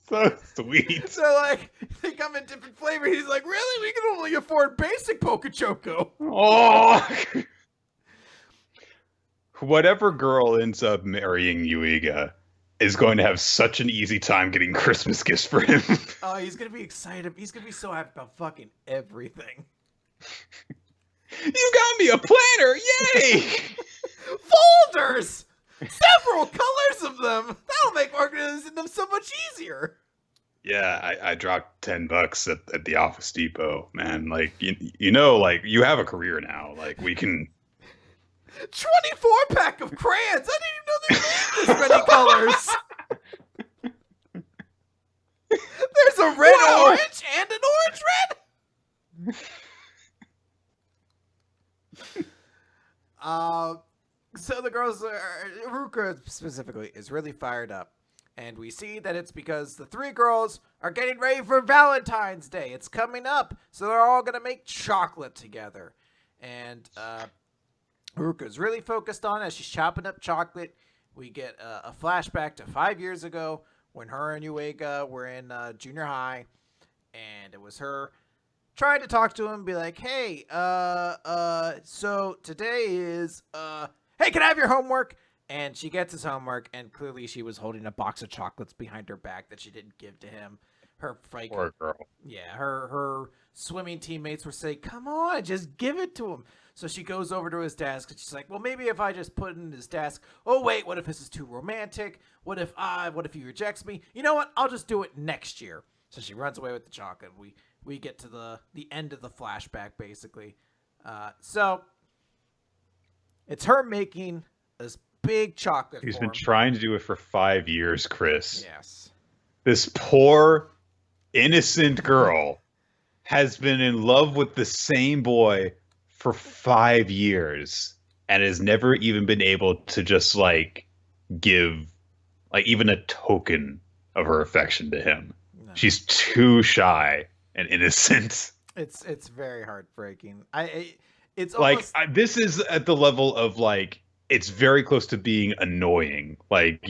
So sweet. So, like, they come in different flavors. He's like, really? We can only afford basic Poke Choco. Oh! Whatever girl ends up marrying Yuiga is going to have such an easy time getting Christmas gifts for him. Oh, he's going to be excited. He's going to be so happy about fucking everything. You got me a planner! Yay! Folders! Several colors of them! That'll make organizing them so much easier. Yeah, I dropped $10 at the Office Depot, man. Like, like, you have a career now. Like, we can... 24-pack of crayons! I didn't even know they made this many colors! There's a red orange and an orange red! So the girls, Ruka specifically, is really fired up. And we see that it's because the three girls are getting ready for Valentine's Day. It's coming up, so they're all going to make chocolate together. And Ruka's really focused on it as she's chopping up chocolate. We get a flashback to 5 years ago when her and Yuiga were in junior high. And it was her trying to talk to him, be like, hey, so today is, hey, can I have your homework? And she gets his homework, and clearly she was holding a box of chocolates behind her back that she didn't give to him. Her poor girl. Yeah, her swimming teammates were saying, come on, just give it to him. So she goes over to his desk, and she's like, well, maybe if I just put it in his desk. Oh, wait, what if this is too romantic? What if he rejects me? You know what? I'll just do it next year. So she runs away with the chocolate. We get to the end of the flashback, basically. So it's her making this big chocolate. He's been trying to do it for 5 years, Chris. Yes. This poor, innocent girl has been in love with the same boy for 5 years and has never even been able to just like give like even a token of her affection to him. No. She's too shy and innocent. It's very heartbreaking. It's almost... like this is at the level of like it's very close to being annoying. Like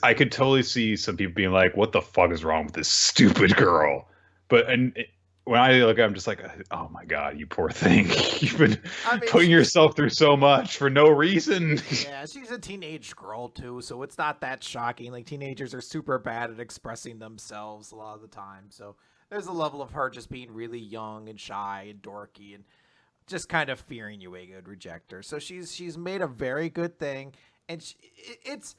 I could totally see some people being like, "What the fuck is wrong with this stupid girl?" But when I look at it, I'm just like, oh my god, you poor thing. You've been mean, putting yourself through so much for no reason. Yeah, she's a teenage girl too, so it's not that shocking. Like, teenagers are super bad at expressing themselves a lot of the time. So there's a level of her just being really young and shy and dorky and just kind of fearing Yuiga would reject her. So she's made a very good thing, and it's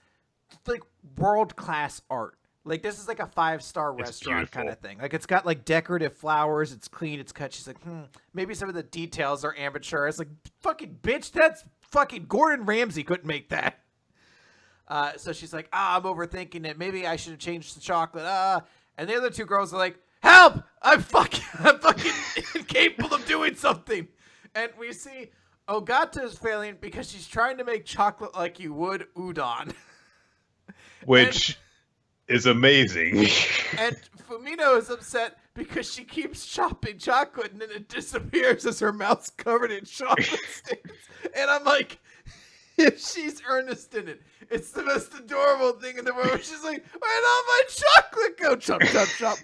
like world-class art. Like, this is like a 5-star restaurant kind of thing. Like, it's got like decorative flowers. It's clean. It's cut. She's like, maybe some of the details are amateur. It's like, fucking bitch, that's fucking Gordon Ramsay couldn't make that. So she's like, I'm overthinking it. Maybe I should have changed the chocolate. And the other two girls are like, help! I'm fucking incapable of doing something. And we see Ogata is failing because she's trying to make chocolate like you would udon. Which is amazing. And Fumino is upset because she keeps chopping chocolate and then it disappears as her mouth's covered in chocolate stains. And I'm like, if she's earnest in it, it's the most adorable thing in the world. She's like, where'd all my chocolate go? Chop, chop, chop.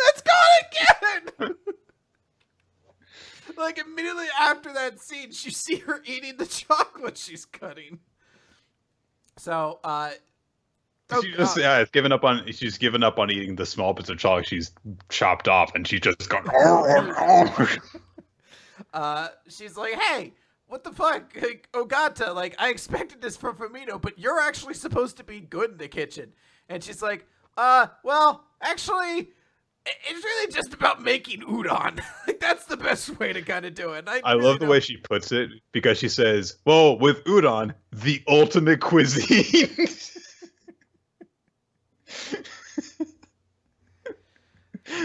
Let's go again! Like, immediately after that scene, you see her eating the chocolate she's cutting. So, she's given up on eating the small bits of chocolate she's chopped off, and she just gone. She's like, hey, what the fuck, like, Ogata? Like, I expected this from Fumino, but you're actually supposed to be good in the kitchen. And she's like, well, actually, it's really just about making udon. Like, that's the best way to kind of do it. I really love the way she puts it, because she says, well, with udon, the ultimate cuisine.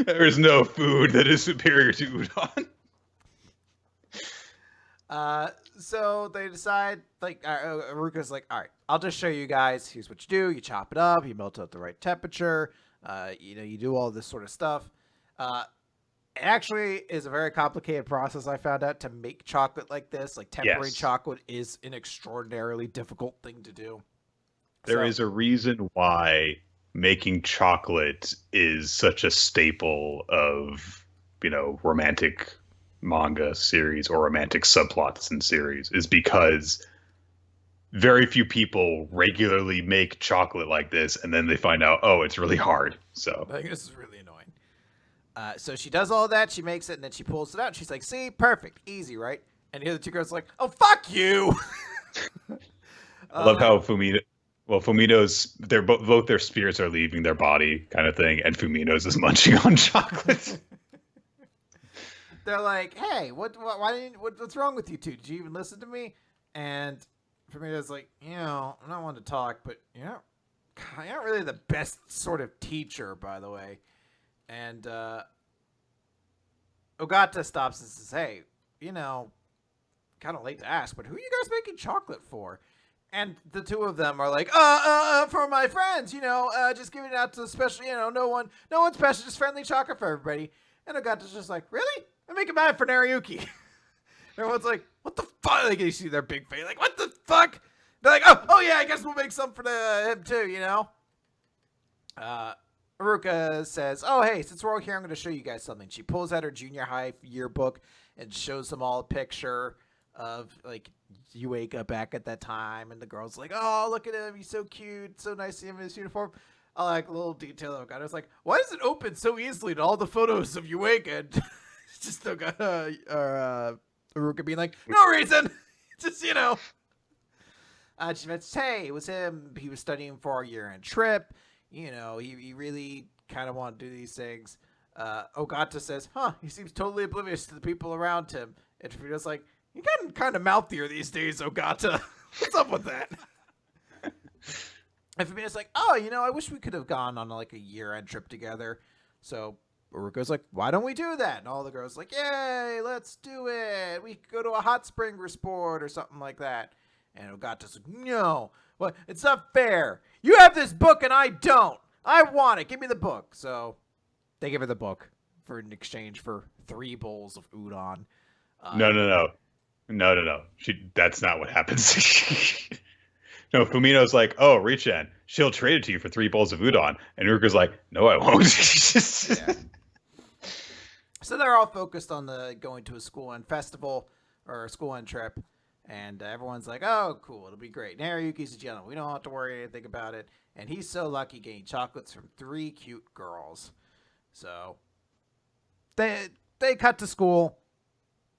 There is no food that is superior to udon. So they decide, like, Aruka's like, all right, I'll just show you guys. Here's what you do. You chop it up. You melt it at the right temperature. You do all this sort of stuff. It actually is a very complicated process, I found out, to make chocolate like this. Like, tempering chocolate is an extraordinarily difficult thing to do. There is a reason why making chocolate is such a staple of, romantic manga series or romantic subplots in series, is because very few people regularly make chocolate like this, and then they find out, oh, it's really hard. So I think this is really annoying. So she does all that, she makes it, and then she pulls it out, and she's like, see, perfect, easy, right? And the other two girls are like, oh, fuck you! I love how Fumino's, both their spirits are leaving their body kind of thing, and Fumino's is munching on chocolate. They're like, hey, what's wrong with you two? Did you even listen to me? And Fumino's like, I'm not one to talk, but you're not really the best sort of teacher, by the way. And Ogata stops and says, hey, kind of late to ask, but who are you guys making chocolate for? And the two of them are like, for my friends, just giving it out to the special, no one special, just friendly chocolate for everybody. And Ogata's just like, really? I'm making mine for Nariyuki. Everyone's like, what the fuck? Like, you see their big face, like, what the fuck? They're like, oh yeah, I guess we'll make some for him too, Aruka says, oh, hey, since we're all here, I'm going to show you guys something. She pulls out her junior high yearbook and shows them all a picture of, like, Yuiga back at that time. And the girl's like, oh, look at him. He's so cute. So nice to see him in his uniform. I like a little detail of it. I was like, why does it open so easily to all the photos of Yuiga? And just Aruka being like, no reason. Just, she mentions, hey, it was him. He was studying for our year-end trip. He really kind of wanted to do these things. Ogata says, he seems totally oblivious to the people around him. And Fumino's like, you're getting kind of mouthier these days, Ogata. What's up with that? And Fumino's like, I wish we could have gone on like a year-end trip together. So Uruko's like, why don't we do that? And all the girls like, yay, let's do it. We could go to a hot spring sport or something like that. And Ogata's like, no, well, it's not fair. You have this book and I don't. I want it. Give me the book. So they give her the book in exchange for 3 bowls of udon. No. That's not what happens. No, Fumino's like, oh, Richan, she'll trade it to you for 3 bowls of udon. And Uruka's like, no, I won't. So they're all focused on the going to a school-end festival or a school-end trip, and everyone's like, "Oh, cool, it'll be great." And Naruyuki's a gentleman; we don't have to worry anything about it. And he's so lucky getting chocolates from 3 cute girls. So they cut to school.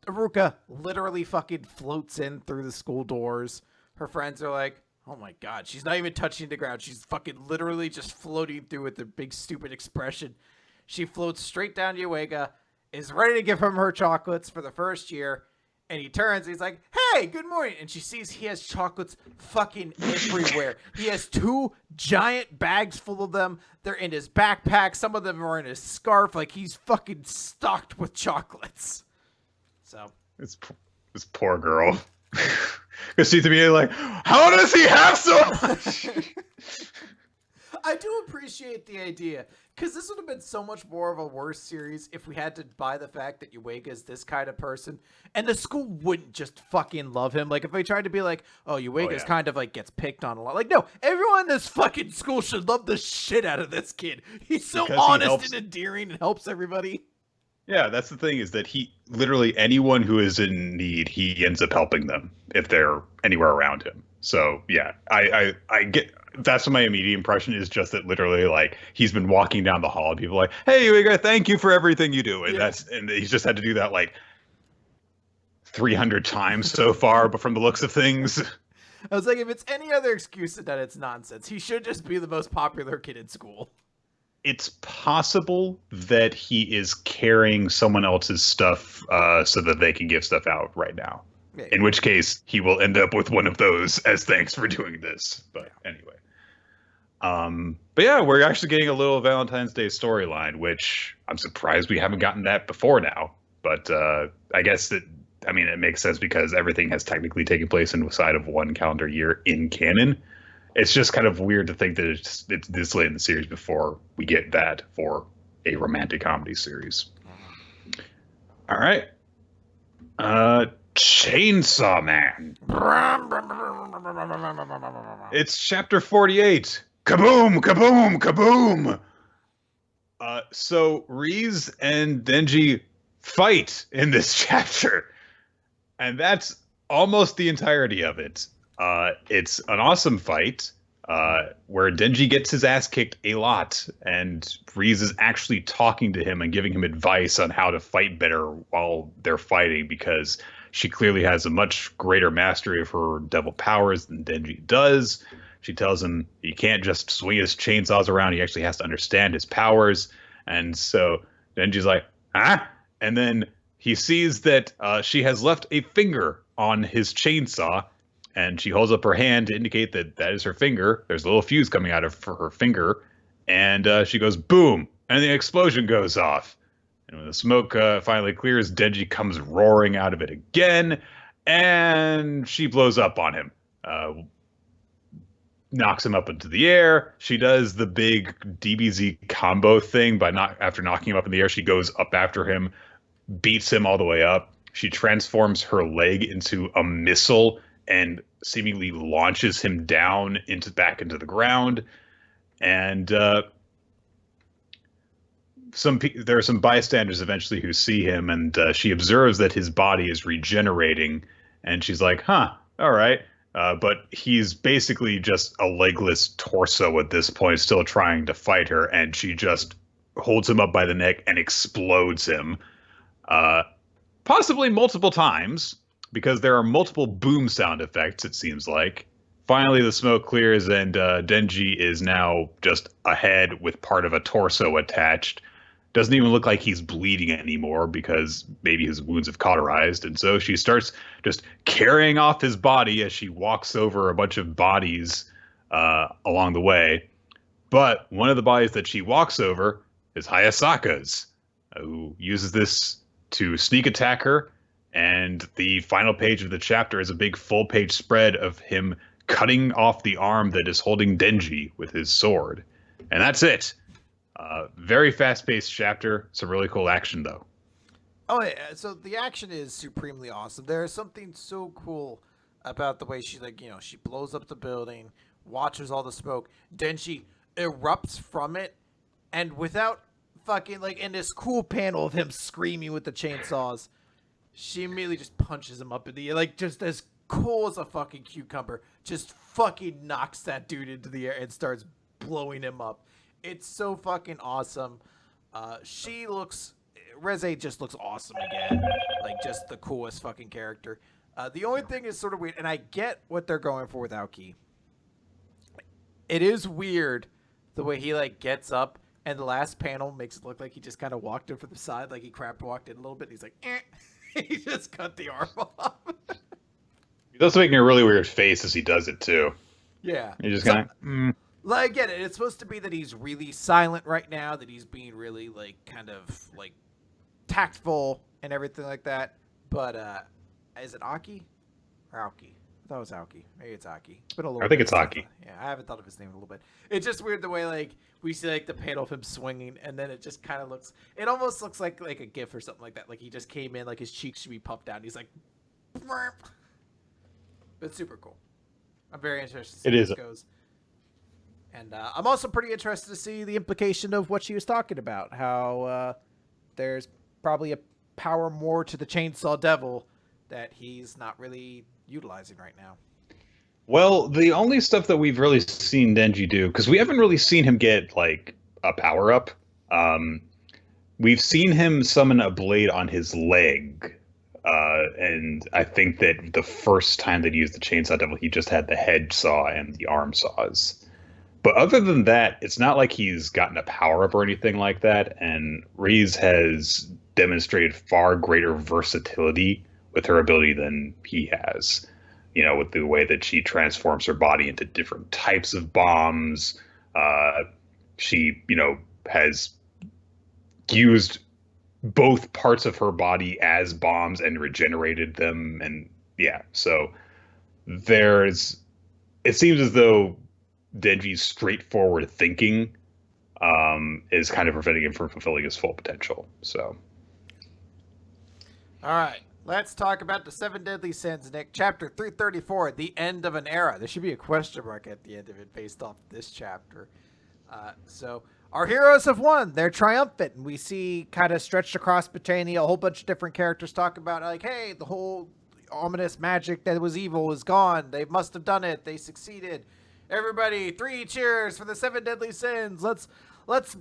Aruka literally fucking floats in through the school doors. Her friends are like, "Oh my god, she's not even touching the ground. She's fucking literally just floating through with a big stupid expression." She floats straight down to Yuega, is ready to give him her chocolates for the first year, and he turns and he's like, "Hey, good morning." And she sees he has chocolates fucking everywhere. He has 2 giant bags full of them. They're in his backpack. Some of them are in his scarf. Like, he's fucking stocked with chocolates. So This poor girl. Because she's immediately like, how does he have so much? I do appreciate the idea, because this would have been so much more of a worse series if we had to buy the fact that Yuega is this kind of person, and the school wouldn't just fucking love him. Like, if they tried to be like, oh, Yuega's kind of like gets picked on a lot. Like, no, everyone in this fucking school should love the shit out of this kid. He's so honest and endearing and helps everybody. Yeah, that's the thing, is that he literally, anyone who is in need, he ends up helping them if they're anywhere around him. So yeah, I get, that's what my immediate impression is, just that literally, like, he's been walking down the hall and people are like, "Hey, Yuiga, thank you for everything you do." And and he's just had to do that like 300 times so far, but from the looks of things. I was like, if it's any other excuse than that, it's nonsense. He should just be the most popular kid in school. It's possible that he is carrying someone else's stuff so that they can give stuff out right now. Yeah. In which case, he will end up with one of those as thanks for doing this. But anyway. But yeah, we're actually getting a little Valentine's Day storyline, which I'm surprised we haven't gotten that before now. But I guess it makes sense because everything has technically taken place inside of one calendar year in canon. It's just kind of weird to think that it's this late in the series before we get that for a romantic comedy series. All right. Chainsaw Man. It's chapter 48. Kaboom, kaboom, kaboom. So Riz and Denji fight in this chapter. And that's almost the entirety of it. It's an awesome fight where Denji gets his ass kicked a lot, and Riz is actually talking to him and giving him advice on how to fight better while they're fighting, because she clearly has a much greater mastery of her devil powers than Denji does. She tells him he can't just swing his chainsaws around. He actually has to understand his powers. And so Denji's like, huh? And then he sees that she has left a finger on his chainsaw, and she holds up her hand to indicate that that is her finger. There's a little fuse coming out of her finger, and she goes, boom, and the explosion goes off. And when the smoke finally clears, Denji comes roaring out of it again, and she blows up on him. Knocks him up into the air. She does the big DBZ combo thing after knocking him up in the air, she goes up after him, beats him all the way up. She transforms her leg into a missile and seemingly launches him down back into the ground. And there are some bystanders eventually who see him, and she observes that his body is regenerating, and she's like, huh, all right. But he's basically just a legless torso at this point, still trying to fight her, and she just holds him up by the neck and explodes him. Possibly multiple times, because there are multiple boom sound effects, it seems like. Finally, the smoke clears, and Denji is now just a head with part of a torso attached. Doesn't even look like he's bleeding anymore, because maybe his wounds have cauterized. And so she starts just carrying off his body as she walks over a bunch of bodies along the way. But one of the bodies that she walks over is Hayasaka's, who uses this to sneak attack her. And the final page of the chapter is a big full-page spread of him cutting off the arm that is holding Denji with his sword. And that's it. Very fast-paced chapter. Some really cool action, though. Oh, yeah. So the action is supremely awesome. There is something so cool about the way she, she blows up the building, watches all the smoke. Denji erupts from it, and without fucking, like, in this cool panel of him screaming with the chainsaws, she immediately just punches him up in the air, like, just as cool as a fucking cucumber, just fucking knocks that dude into the air and starts blowing him up. It's so fucking awesome. Reze just looks awesome again, like, just the coolest fucking character. The only thing is sort of weird, and I get what they're going for with Aoki. It is weird the way he, like, gets up, and the last panel makes it look like he just kind of walked in from the side, like he crap walked in a little bit, and he's like, eh. He just cut the arm off. He's also making a really weird face as he does it, too. Yeah. He just kind of... Like, I get it. It's supposed to be that he's really silent right now, that he's being really, like, kind of, like, tactful and everything like that. But, is it Aki? Or Aoki? I thought it was Aoki. Maybe it's Aki. It's been a little I think it's Aki. Yeah, I haven't thought of his name in a little bit. It's just weird the way, like, we see, like, the panel of him swinging, and then it just kind of looks... It almost looks like a GIF or something like that. Like, he just came in, like, his cheeks should be puffed out, and he's like... Burp. But it's super cool. I'm very interested to see how this goes. And I'm also pretty interested to see the implication of what she was talking about. How there's probably a power more to the Chainsaw Devil that he's not really utilizing right now. Well, the only stuff that we've really seen Denji do, because we haven't really seen him get, like, a power-up. We've seen him summon a blade on his leg. And I think that the first time that he used the Chainsaw Devil, he just had the head saw and the arm saws. But other than that, it's not like he's gotten a power-up or anything like that. And Riz has demonstrated far greater versatility with her ability than he has. You know, with the way that she transforms her body into different types of bombs. She, you know, has used both parts of her body as bombs and regenerated them. And yeah, so it seems as though Denji's straightforward thinking is kind of preventing him from fulfilling his full potential. So, all right, let's talk about the 7 Deadly Sins, Nick. Chapter 334, The End of an Era. There should be a question mark at the end of it based off this chapter. So our heroes have won. They're triumphant. And we see kind of stretched across Britannia a whole bunch of different characters talk about, like, hey, the whole ominous magic that was evil is gone. They must have done it. They succeeded. Everybody, 3 cheers for the 7 Deadly Sins. Let's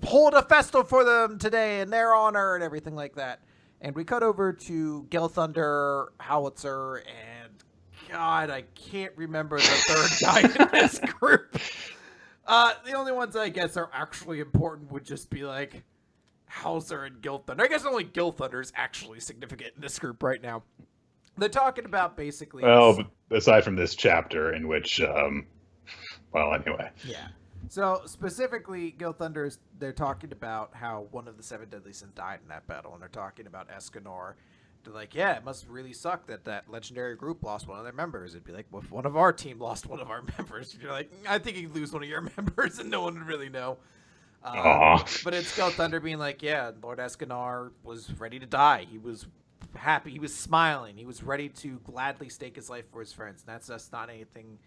hold a festival for them today in their honor and everything like that. And we cut over to Gale Thunder, Howitzer, and God, I can't remember the third guy in this group. The only ones I guess are actually important would just be like Hauser and Gale Thunder. I guess only Gale Thunder is actually significant in this group right now. They're talking about basically... Well, aside from this chapter in which... well, anyway. Yeah. So, specifically, Gale Thunder, they're talking about how one of the 7 Deadly Sins died in that battle, and they're talking about Escanor. They're like, yeah, it must really suck that legendary group lost one of their members. It'd be like, well, if one of our team lost one of our members, you're like, I think you'd lose one of your members, and no one would really know. But it's Gale Thunder being like, yeah, Lord Escanor was ready to die. He was happy. He was smiling. He was ready to gladly stake his life for his friends. And that's just not anything,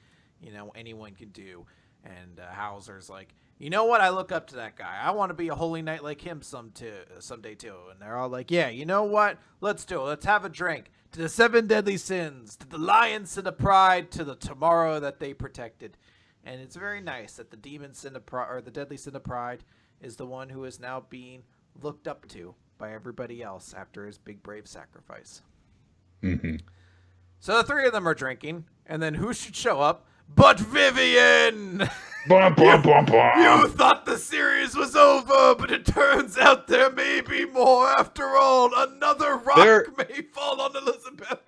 anyone can do. And Hauser's like, you know what? I look up to that guy. I want to be a holy knight like him someday too. And they're all like, yeah, you know what? Let's do it. Let's have a drink. To the 7 Deadly Sins, to the Lion Sin of Pride, to the tomorrow that they protected. And it's very nice that the Demon Sin of Pride, or the Deadly Sin of Pride, is the one who is now being looked up to by everybody else after his big brave sacrifice. Mm-hmm. So the 3 of them are drinking, and then who should show up but Vivian? Bum, bum, bum, bum. You thought the series was over, but it turns out there may be more after all. Another rock may fall on Elizabeth.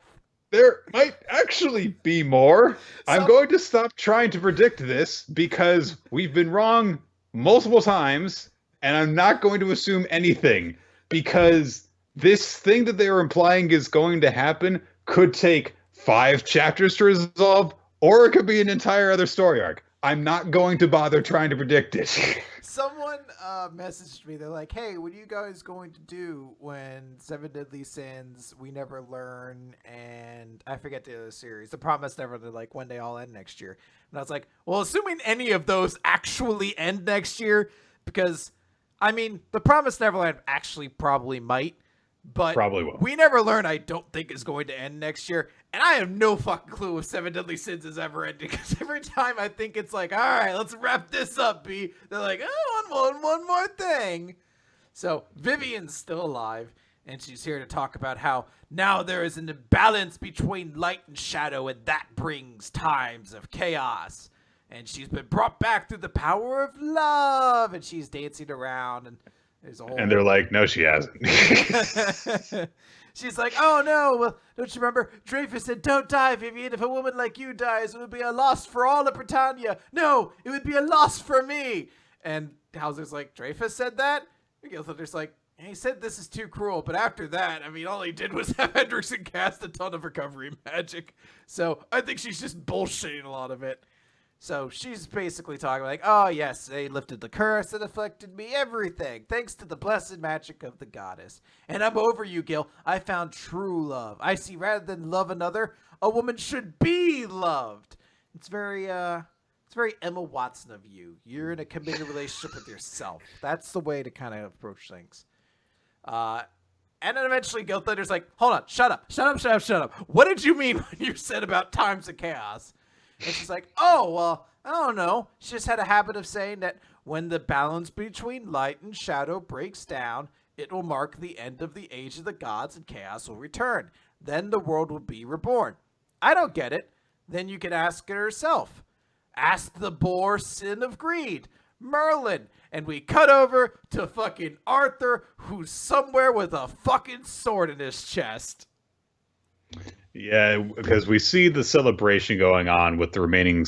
There might actually be more. I'm going to stop trying to predict this because we've been wrong multiple times, and I'm not going to assume anything because this thing that they are implying is going to happen could take 5 chapters to resolve, or it could be an entire other story arc. I'm not going to bother trying to predict it. Someone messaged me. They're like, hey, what are you guys going to do when 7 Deadly Sins, We Never Learn, and I forget the other series, The Promised Neverland, like when they all end next year? And I was like, well, assuming any of those actually end next year, because I mean, the Promised Neverland actually probably might, but Probably will. we never learn. I don't think is going to end next year, and I have no fucking clue if Seven Deadly Sins is ever ending. Because every time I think it's like, all right, let's wrap this up, B. They're like, oh, one more thing. So Vivian's still alive, and she's here to talk about how now there is an imbalance between light and shadow, and that brings times of chaos. And she's been brought back through the power of love, and she's dancing around, and there's a whole... And they're like, no, she hasn't. She's like, oh no, well, don't you remember? Dreyfus said, don't die, Vivian. If a woman like you dies, it would be a loss for all of Britannia. No, it would be a loss for me. And Hauser's like, Dreyfus said that? And Gilthunder's like, he said this is too cruel, but after that, I mean, all he did was have Hendrickson cast a ton of recovery magic. So I think she's just bullshitting a lot of it. So she's basically talking like, oh yes, they lifted the curse that afflicted me, everything, thanks to the blessed magic of the goddess. And I'm over you, Gil. I found true love. I see rather than love another, a woman should be loved. It's very Emma Watson of you. You're in a committed relationship with yourself. That's the way to kind of approach things. And then eventually Gil Thunder's like, hold on, shut up. What did you mean when you said about times of chaos? And she's like, oh, well, I don't know. She just had a habit of saying that when the balance between light and shadow breaks down, it will mark the end of the age of the gods and chaos will return. Then the world will be reborn. I don't get it. Then you can ask her herself. Ask the boar sin of greed, Merlin. And we cut over to fucking Arthur, who's somewhere with a fucking sword in his chest. Yeah, because we see the celebration going on with the remaining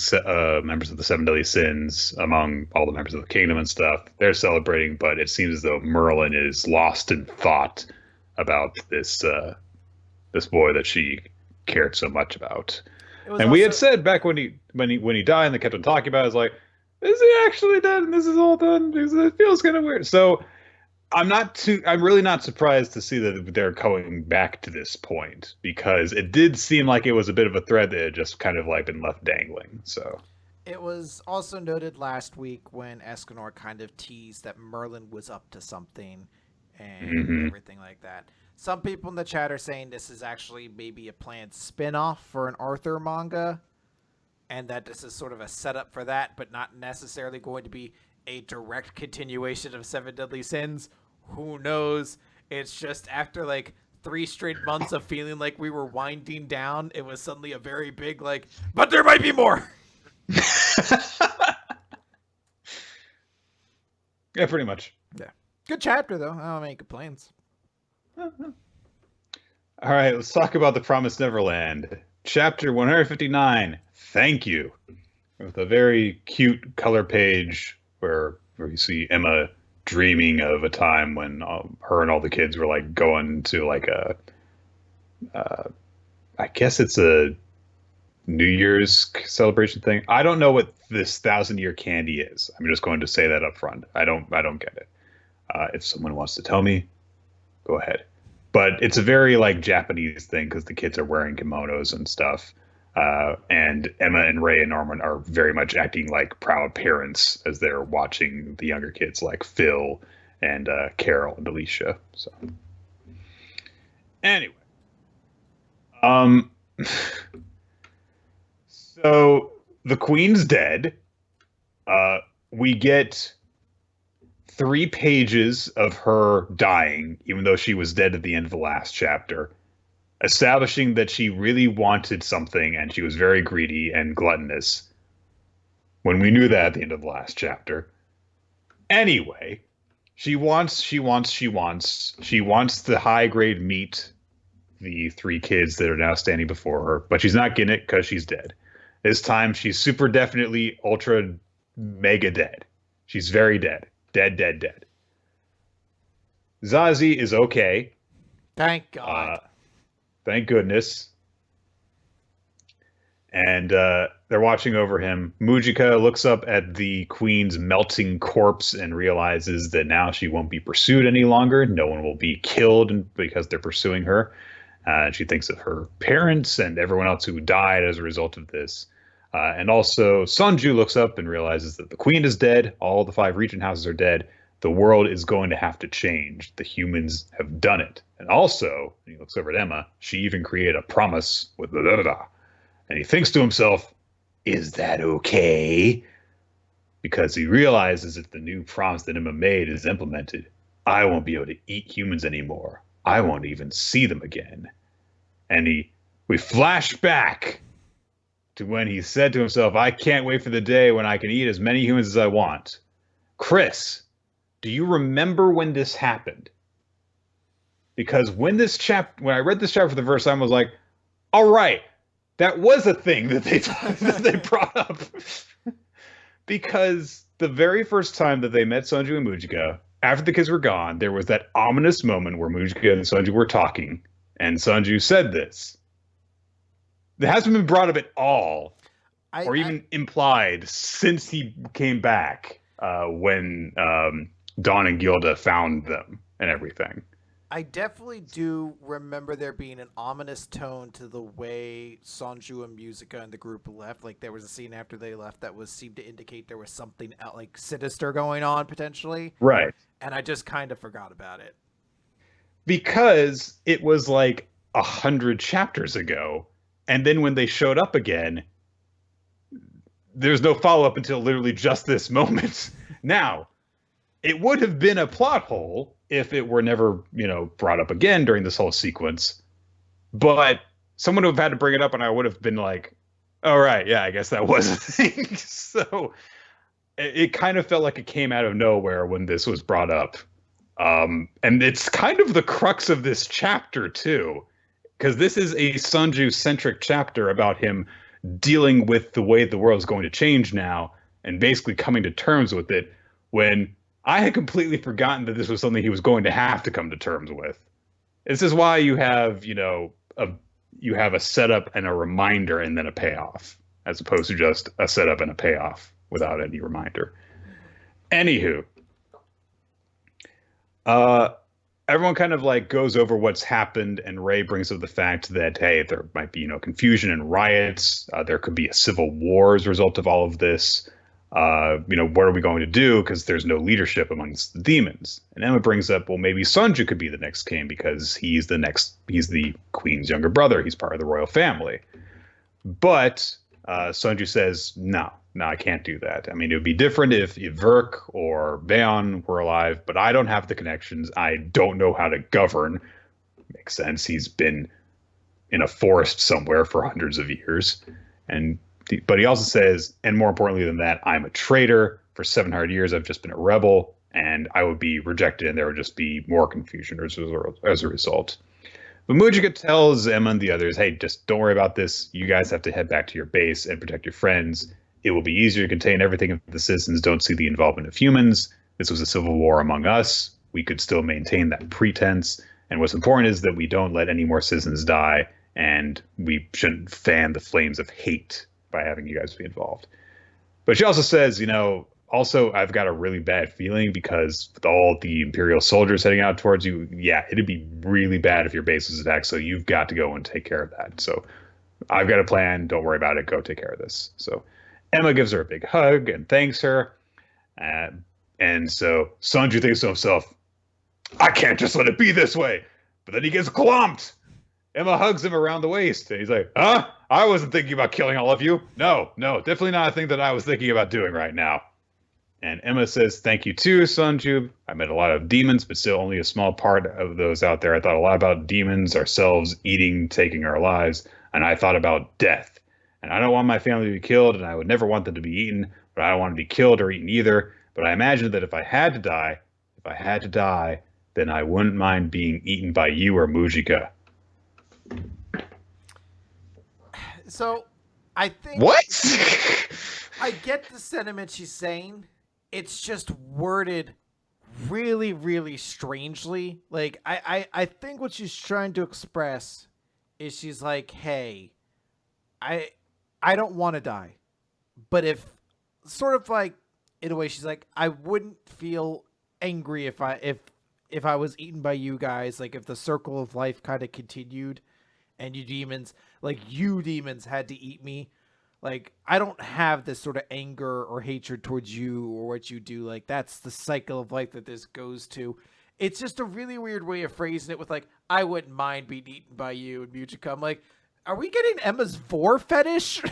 members of the Seven Deadly Sins among all the members of the kingdom and stuff. They're celebrating, but it seems as though Merlin is lost in thought about this boy that she cared so much about. And we had said back when he died, and they kept on talking about it, it's like, is he actually dead? And this is all done? Because it feels kind of weird. So I'm really not surprised to see that they're going back to this point, because it did seem like it was a bit of a thread that had just kind of like been left dangling. So it was also noted last week when Escanor kind of teased that Merlin was up to something and everything like that. Some people in the chat are saying this is actually maybe a planned spin-off for an Arthur manga, and that this is sort of a setup for that, but not necessarily going to be a direct continuation of Seven Deadly Sins. Who knows? It's just after like 3 straight months of feeling like we were winding down, it was suddenly a very big like, but there might be more. Yeah, pretty much. Yeah. Good chapter though. I don't have any complaints. All right, let's talk about the Promised Neverland. Chapter 159, Thank You. With a very cute color page where you see Emma dreaming of a time when her and all the kids were like going to like I guess it's a New Year's celebration thing. I don't know what this 1,000-year candy is. I'm just going to say that up front. I don't get it. If someone wants to tell me, go ahead. But it's a very like Japanese thing because the kids are wearing kimonos and stuff. And Emma and Ray and Norman are very much acting like proud parents as they're watching the younger kids like Phil and Carol and Alicia. So anyway, so the Queen's dead. We get 3 pages of her dying, even though she was dead at the end of the last chapter, establishing that she really wanted something and she was very greedy and gluttonous when we knew that at the end of the last chapter. Anyway, she wants the high grade meat, the 3 kids that are now standing before her, but she's not getting it because she's dead. This time she's super definitely ultra mega dead. She's very dead. Dead. Zazie is okay. Thank God. Thank goodness. And they're watching over him. Mujika looks up at the queen's melting corpse and realizes that now she won't be pursued any longer. No one will be killed because they're pursuing her. She thinks of her parents and everyone else who died as a result of this. And also, Sanju looks up and realizes that the queen is dead. All the 5 regent houses are dead. the world is going to have to change. The humans have done it. And also, and he looks over at Emma, she even created a promise with da da da. And he thinks to himself, is that okay? Because he realizes if the new promise that Emma made is implemented, I won't be able to eat humans anymore. I won't even see them again. And we flash back to when he said to himself, I can't wait for the day when I can eat as many humans as I want. Chris, do you remember when this happened? Because when I read this chapter for the first time, I was like, all right, that was a thing that they brought up. Because the very first time that they met Sanju and Mujika, after the kids were gone, there was that ominous moment where Mujika and Sanju were talking, and Sanju said this. It hasn't been brought up at all, or even implied since he came back when Dawn and Gilda found them and everything. I definitely do remember there being an ominous tone to the way Sanju and Musica and the group left. Like there was a scene after they left that seemed to indicate there was something like sinister going on potentially. Right. And I just kind of forgot about it. Because it was like 100 chapters ago. And then when they showed up again, there's no follow-up until literally just this moment. Now, it would have been a plot hole if it were never, brought up again during this whole sequence. But someone would have had to bring it up, and I would have been like, all right, yeah, I guess that was a thing. So it kind of felt like it came out of nowhere when this was brought up. And it's kind of the crux of this chapter, too. Because this is a Sanju-centric chapter about him dealing with the way the world is going to change now and basically coming to terms with it, when I had completely forgotten that this was something he was going to have to come to terms with. This is why you have, a setup and a reminder and then a payoff, as opposed to just a setup and a payoff without any reminder. Anywho, everyone kind of goes over what's happened, and Ray brings up the fact that, hey, there might be, confusion and riots. There could be a civil war as a result of all of this. What are we going to do? Because there's no leadership amongst the demons. And Emma brings up, well, maybe Sanju could be the next king because he's the queen's younger brother. He's part of the royal family. But Sanju says, no, I can't do that. I mean, it would be different if Verk or Bayon were alive, but I don't have the connections. I don't know how to govern. Makes sense. He's been in a forest somewhere for hundreds of years. But he also says, and more importantly than that, I'm a traitor. For 700 years, I've just been a rebel, and I would be rejected, and there would just be more confusion as a result. But Mujika tells Emma and the others, hey, just don't worry about this. You guys have to head back to your base and protect your friends. It will be easier to contain everything if the citizens don't see the involvement of humans. This was a civil war among us. We could still maintain that pretense. And what's important is that we don't let any more citizens die, and we shouldn't fan the flames of hate by having you guys be involved. But she also says, also, I've got a really bad feeling because with all the Imperial soldiers heading out towards you, yeah, it'd be really bad if your base was attacked, so you've got to go and take care of that. So I've got a plan. Don't worry about it. Go take care of this. So Emma gives her a big hug and thanks her. And so Sanju thinks to himself, I can't just let it be this way. But then he gets glomped. Emma hugs him around the waist. And he's like, huh? I wasn't thinking about killing all of you. No, definitely not a thing that I was thinking about doing right now. And Emma says, thank you too, Sanju. I met a lot of demons, but still only a small part of those out there. I thought a lot about demons, ourselves, eating, taking our lives. And I thought about death. And I don't want my family to be killed, and I would never want them to be eaten, but I don't want to be killed or eaten either. But I imagine that if I had to die, then I wouldn't mind being eaten by you or Mujika. So, I think... What? I get the sentiment she's saying. It's just worded really, really strangely. Like, I think what she's trying to express is she's like, hey, I don't want to die. But if, sort of like, in a way, she's like, I wouldn't feel angry if I was eaten by you guys. Like, if the circle of life kind of continued and you demons had to eat me. Like, I don't have this sort of anger or hatred towards you or what you do. Like, that's the cycle of life that this goes to. It's just a really weird way of phrasing it with, like, I wouldn't mind being eaten by you and Mujika. I'm like, are we getting Emma's vor fetish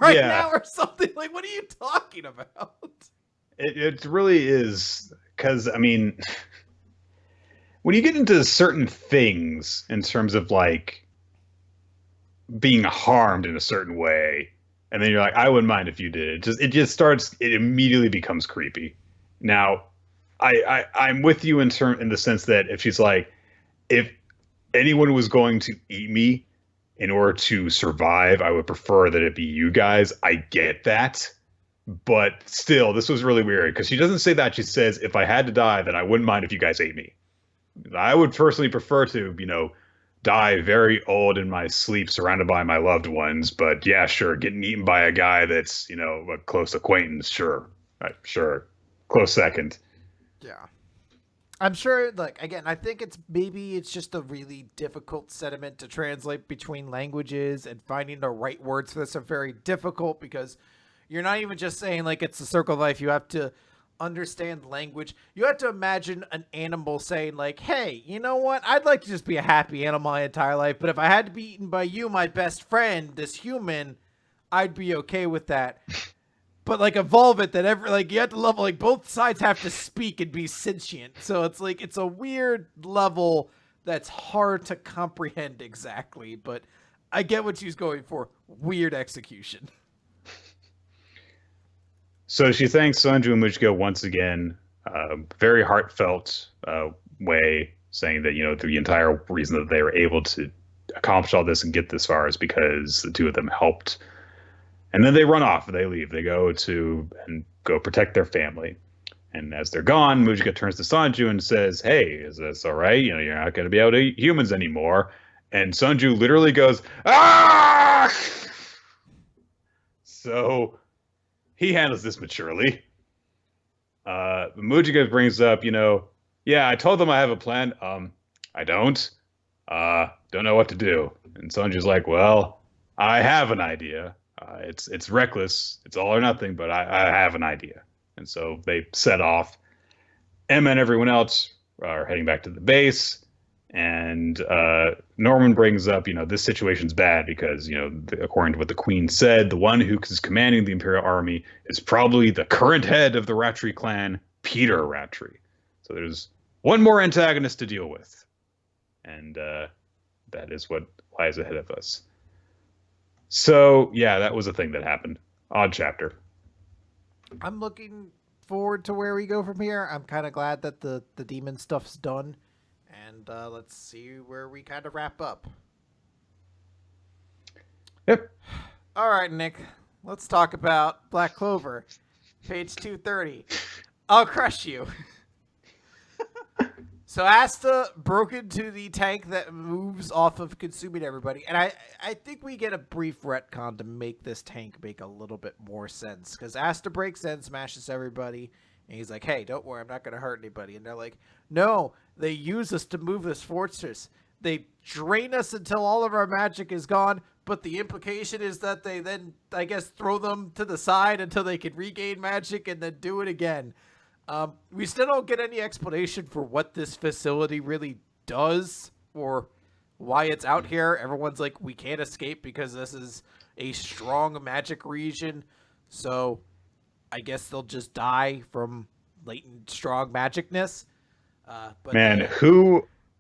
right now or something? Like, what are you talking about? It really is. Because, I mean, when you get into certain things in terms of, like, being harmed in a certain way, and then you're like, I wouldn't mind if you did. It immediately becomes creepy. Now, I'm with you in the sense that if she's like, if anyone was going to eat me in order to survive, I would prefer that it be you guys. I get that. But still, this was really weird because she doesn't say that. She says, if I had to die, then I wouldn't mind if you guys ate me. I would personally prefer to, die very old in my sleep surrounded by my loved ones. But yeah, sure, getting eaten by a guy that's, a close acquaintance, sure. Sure. Close second. Yeah. I'm sure, like, again, I think it's just a really difficult sentiment to translate between languages, and finding the right words for this are very difficult because you're not even just saying, like, it's a circle of life. You have to understand language. You have to imagine an animal saying, like, hey, you know what? I'd like to just be a happy animal my entire life, but if I had to be eaten by you, my best friend, this human, I'd be okay with that. But, like, evolve it that you have to level, like, both sides have to speak and be sentient. So it's like, it's a weird level that's hard to comprehend exactly, but I get what she's going for. Weird execution. So she thanks Sanju and Mujiko once again, very heartfelt way, saying that, the entire reason that they were able to accomplish all this and get this far is because the two of them helped. And then they run off. They leave. They go protect their family. And as they're gone, Mujika turns to Sanju and says, hey, is this all right? You're not going to be able to eat humans anymore. And Sanju literally goes, ah! So he handles this maturely. Mujika brings up, yeah, I told them I have a plan. I don't. Don't know what to do. And Sanju's like, well, I have an idea. It's reckless. It's all or nothing, but I have an idea. And so they set off. Emma and everyone else are heading back to the base. And Norman brings up, this situation's bad because, according to what the Queen said, the one who is commanding the Imperial Army is probably the current head of the Rattray clan, Peter Rattray. So there's one more antagonist to deal with. And that is what lies ahead of us. So, yeah, that was a thing that happened. Odd chapter. I'm looking forward to where we go from here. I'm kind of glad that the demon stuff's done. And let's see where we kind of wrap up. Yep. All right, Nick. Let's talk about Black Clover. Page 230. I'll crush you. So Asta broke into the tank that moves off of consuming everybody. And I think we get a brief retcon to make this tank make a little bit more sense. Because Asta breaks in, smashes everybody. And he's like, hey, don't worry, I'm not going to hurt anybody. And they're like, no, they use us to move this fortress. They drain us until all of our magic is gone. But the implication is that they then, I guess, throw them to the side until they can regain magic and then do it again. We still don't get any explanation for what this facility really does or why it's out here. Everyone's like, we can't escape because this is a strong magic region. So I guess they'll just die from latent strong magicness. But man,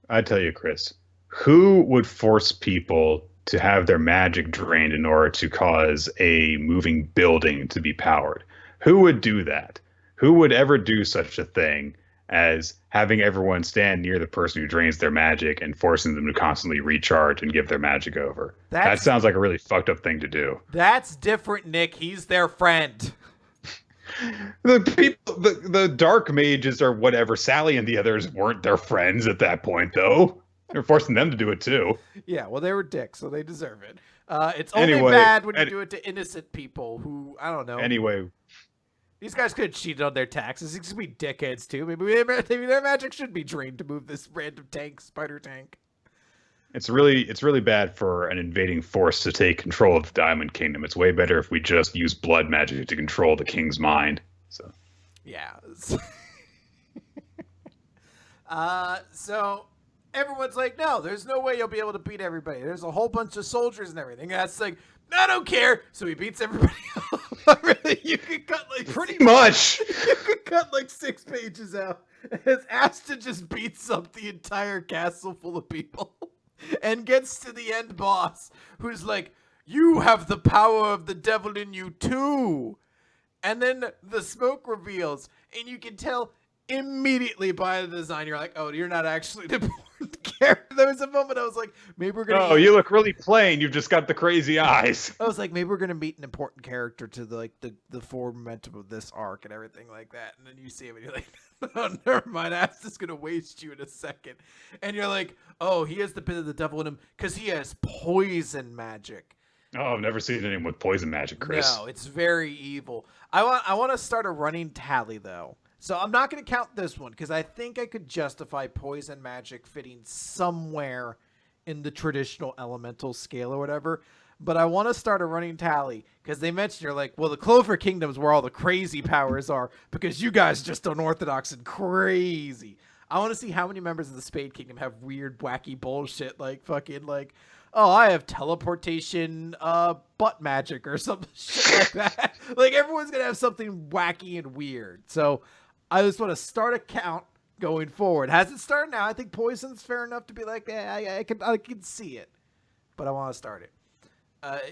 I tell you, Chris, who would force people to have their magic drained in order to cause a moving building to be powered? Who would do that? Who would ever do such a thing as having everyone stand near the person who drains their magic and forcing them to constantly recharge and give their magic over? That sounds like a really fucked up thing to do. That's different, Nick. He's their friend. The dark mages or whatever, Sally and the others weren't their friends at that point, though. They're forcing them to do it too. Yeah, well, they were dicks, so they deserve it. It's only bad when you do it to innocent people who, I don't know. Anyway, these guys could have cheated on their taxes. These could be dickheads too. Maybe their magic should be drained to move this random tank, spider tank. It's really bad for an invading force to take control of the Diamond Kingdom. It's way better if we just use blood magic to control the king's mind. So Yeah. So everyone's like, no, there's no way you'll be able to beat everybody. There's a whole bunch of soldiers and everything. And that's like, I don't care. So he beats everybody. Really, you could cut like pretty much. You could cut like 6 pages out as Asta just beats up the entire castle full of people and gets to the end boss, who's like, you have the power of the devil in you too. And then the smoke reveals, and you can tell immediately by the design, you're like, oh, you're not actually the important character. There was a moment I was like, maybe we're gonna. Oh, you look really plain. You've just got the crazy eyes. I was like, maybe we're gonna meet an important character to the forward momentum of this arc and everything like that. And then you see him, and you're like, oh, never mind. That's just gonna waste you in a second. And you're like, oh, he has the bit of the devil in him because he has poison magic. Oh, I've never seen anyone with poison magic, Chris. No, it's very evil. I want to start a running tally though. So I'm not going to count this one because I think I could justify poison magic fitting somewhere in the traditional elemental scale or whatever. But I want to start a running tally because they mentioned, you're like, well, the Clover Kingdom's where all the crazy powers are because you guys just unorthodox and crazy. I want to see how many members of the Spade Kingdom have weird, wacky bullshit like fucking like, oh, I have teleportation, butt magic or some shit like that. Like everyone's gonna have something wacky and weird. So I just want to start a count going forward. Has it started now? I think poison's fair enough to be like, I can see it, but I want to start it.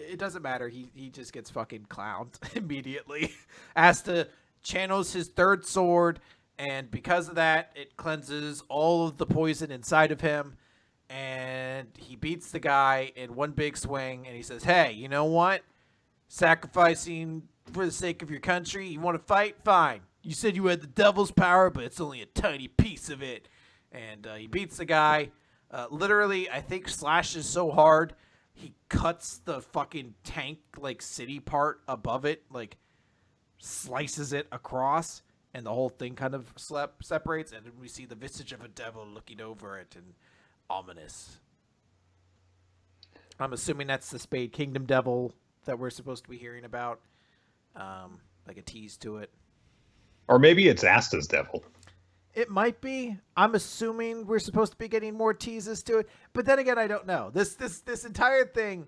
It doesn't matter. He just gets fucking clowned immediately. Asta channels his third sword, and because of that, it cleanses all of the poison inside of him. And he beats the guy in one big swing, and he says, hey, you know what? Sacrificing for the sake of your country, you want to fight? Fine. You said you had the devil's power, but it's only a tiny piece of it. And he beats the guy. Literally, I think slashes so hard, he cuts the fucking tank, like, city part above it, like, slices it across, and the whole thing kind of separates, and then we see the visage of a devil looking over it, and ominous. I'm assuming that's the Spade Kingdom devil that we're supposed to be hearing about. Like a tease to it. Or maybe it's Asta's devil. It might be. I'm assuming we're supposed to be getting more teases to it. But then again, I don't know. This entire thing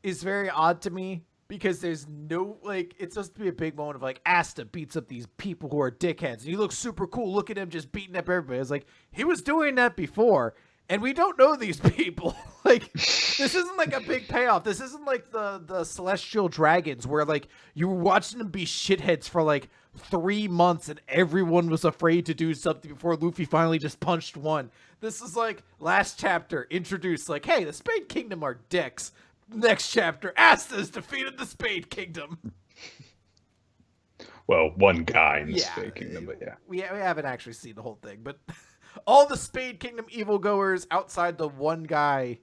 is very odd to me because there's no, like, it's supposed to be a big moment of, like, Asta beats up these people who are dickheads. And he looks super cool. Look at him just beating up everybody. It's like, he was doing that before. And we don't know these people. Like, this isn't like a big payoff. This isn't like the Celestial Dragons where, like, you were watching them be shitheads for, like, 3 months and everyone was afraid to do something before Luffy finally just punched one. This is like last chapter introduced, like, hey, the Spade Kingdom are dicks. Next chapter, Asta's defeated the Spade Kingdom. Well, one guy in the Spade Kingdom, but yeah. We haven't actually seen the whole thing, but all the Spade Kingdom evil goers outside the one guy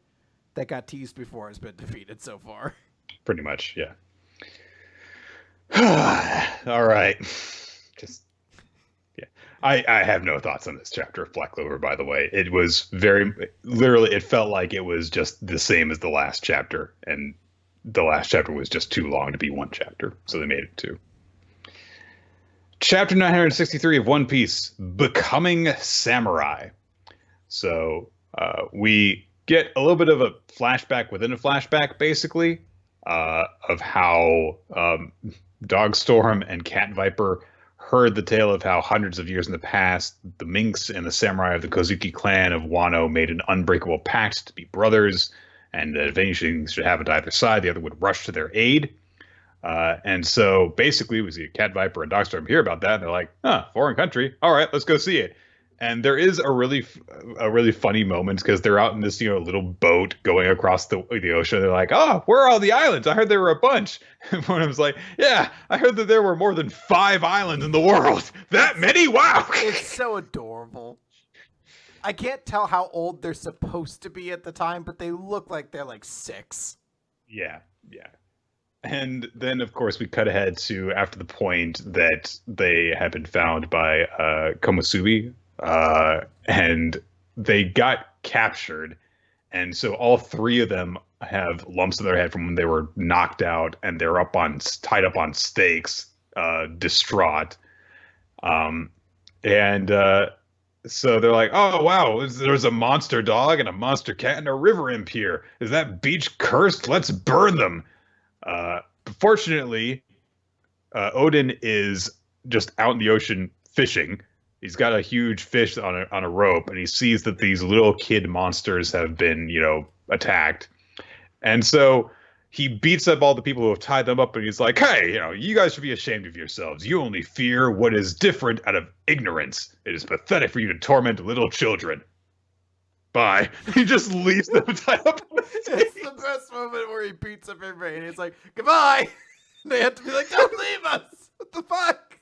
that got teased before has been defeated so far. Pretty much, yeah. All right. Just, yeah. I have no thoughts on this chapter of Black Clover, by the way. It was literally, it felt like it was just the same as the last chapter, and the last chapter was just too long to be one chapter, so they made it two. Chapter 963 of One Piece, Becoming Samurai. So we get a little bit of a flashback within a flashback, basically, of how Dogstorm and Cat Viper heard the tale of how hundreds of years in the past, the Minks and the samurai of the Kozuki clan of Wano made an unbreakable pact to be brothers, and that if anything should happen to either side, the other would rush to their aid. And so basically we see Cat Viper and Dogstorm hear about that, and they're like, foreign country. All right, let's go see it. And there is a really funny moment because they're out in this, little boat going across the ocean. They're like, where are all the islands? I heard there were a bunch. And one of them's like, yeah, I heard that there were more than 5 islands in the world. That many? Wow. It's so adorable. I can't tell how old they're supposed to be at the time, but they look like they're like 6. Yeah. And then, of course, we cut ahead to after the point that they had been found by Komusubi, and they got captured. And so all three of them have lumps in their head from when they were knocked out, and they're tied up on stakes, distraught. Um, and So they're like, "Oh wow, there's a monster dog and a monster cat and a river imp here. Is that beach cursed? Let's burn them." Uh, Fortunately, Odin is just out in the ocean fishing. He's got a huge fish on a rope, and he sees that these little kid monsters have been, attacked. And so he beats up all the people who have tied them up, and he's like, "Hey, you guys should be ashamed of yourselves. You only fear what is different out of ignorance. It is pathetic for you to torment little children. Bye." He just leaves them tied up. It's the best moment where he beats up everybody and he's like, "Goodbye." They have to be like, "Don't leave us." What the fuck?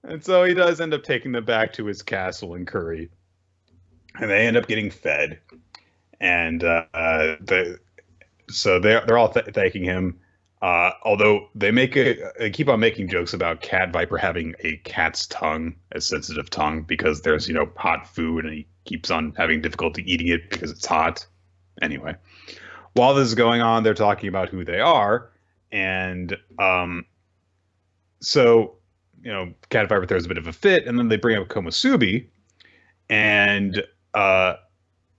And so he does end up taking them back to his castle in Curry, and they end up getting fed. And so they're all thanking him. Although they keep on making jokes about Cat Viper having a cat's tongue, a sensitive tongue, because there's hot food, and he keeps on having difficulty eating it because it's hot. Anyway, while this is going on, they're talking about who they are, and so Cat Viper throws a bit of a fit, and then they bring up Komusubi, and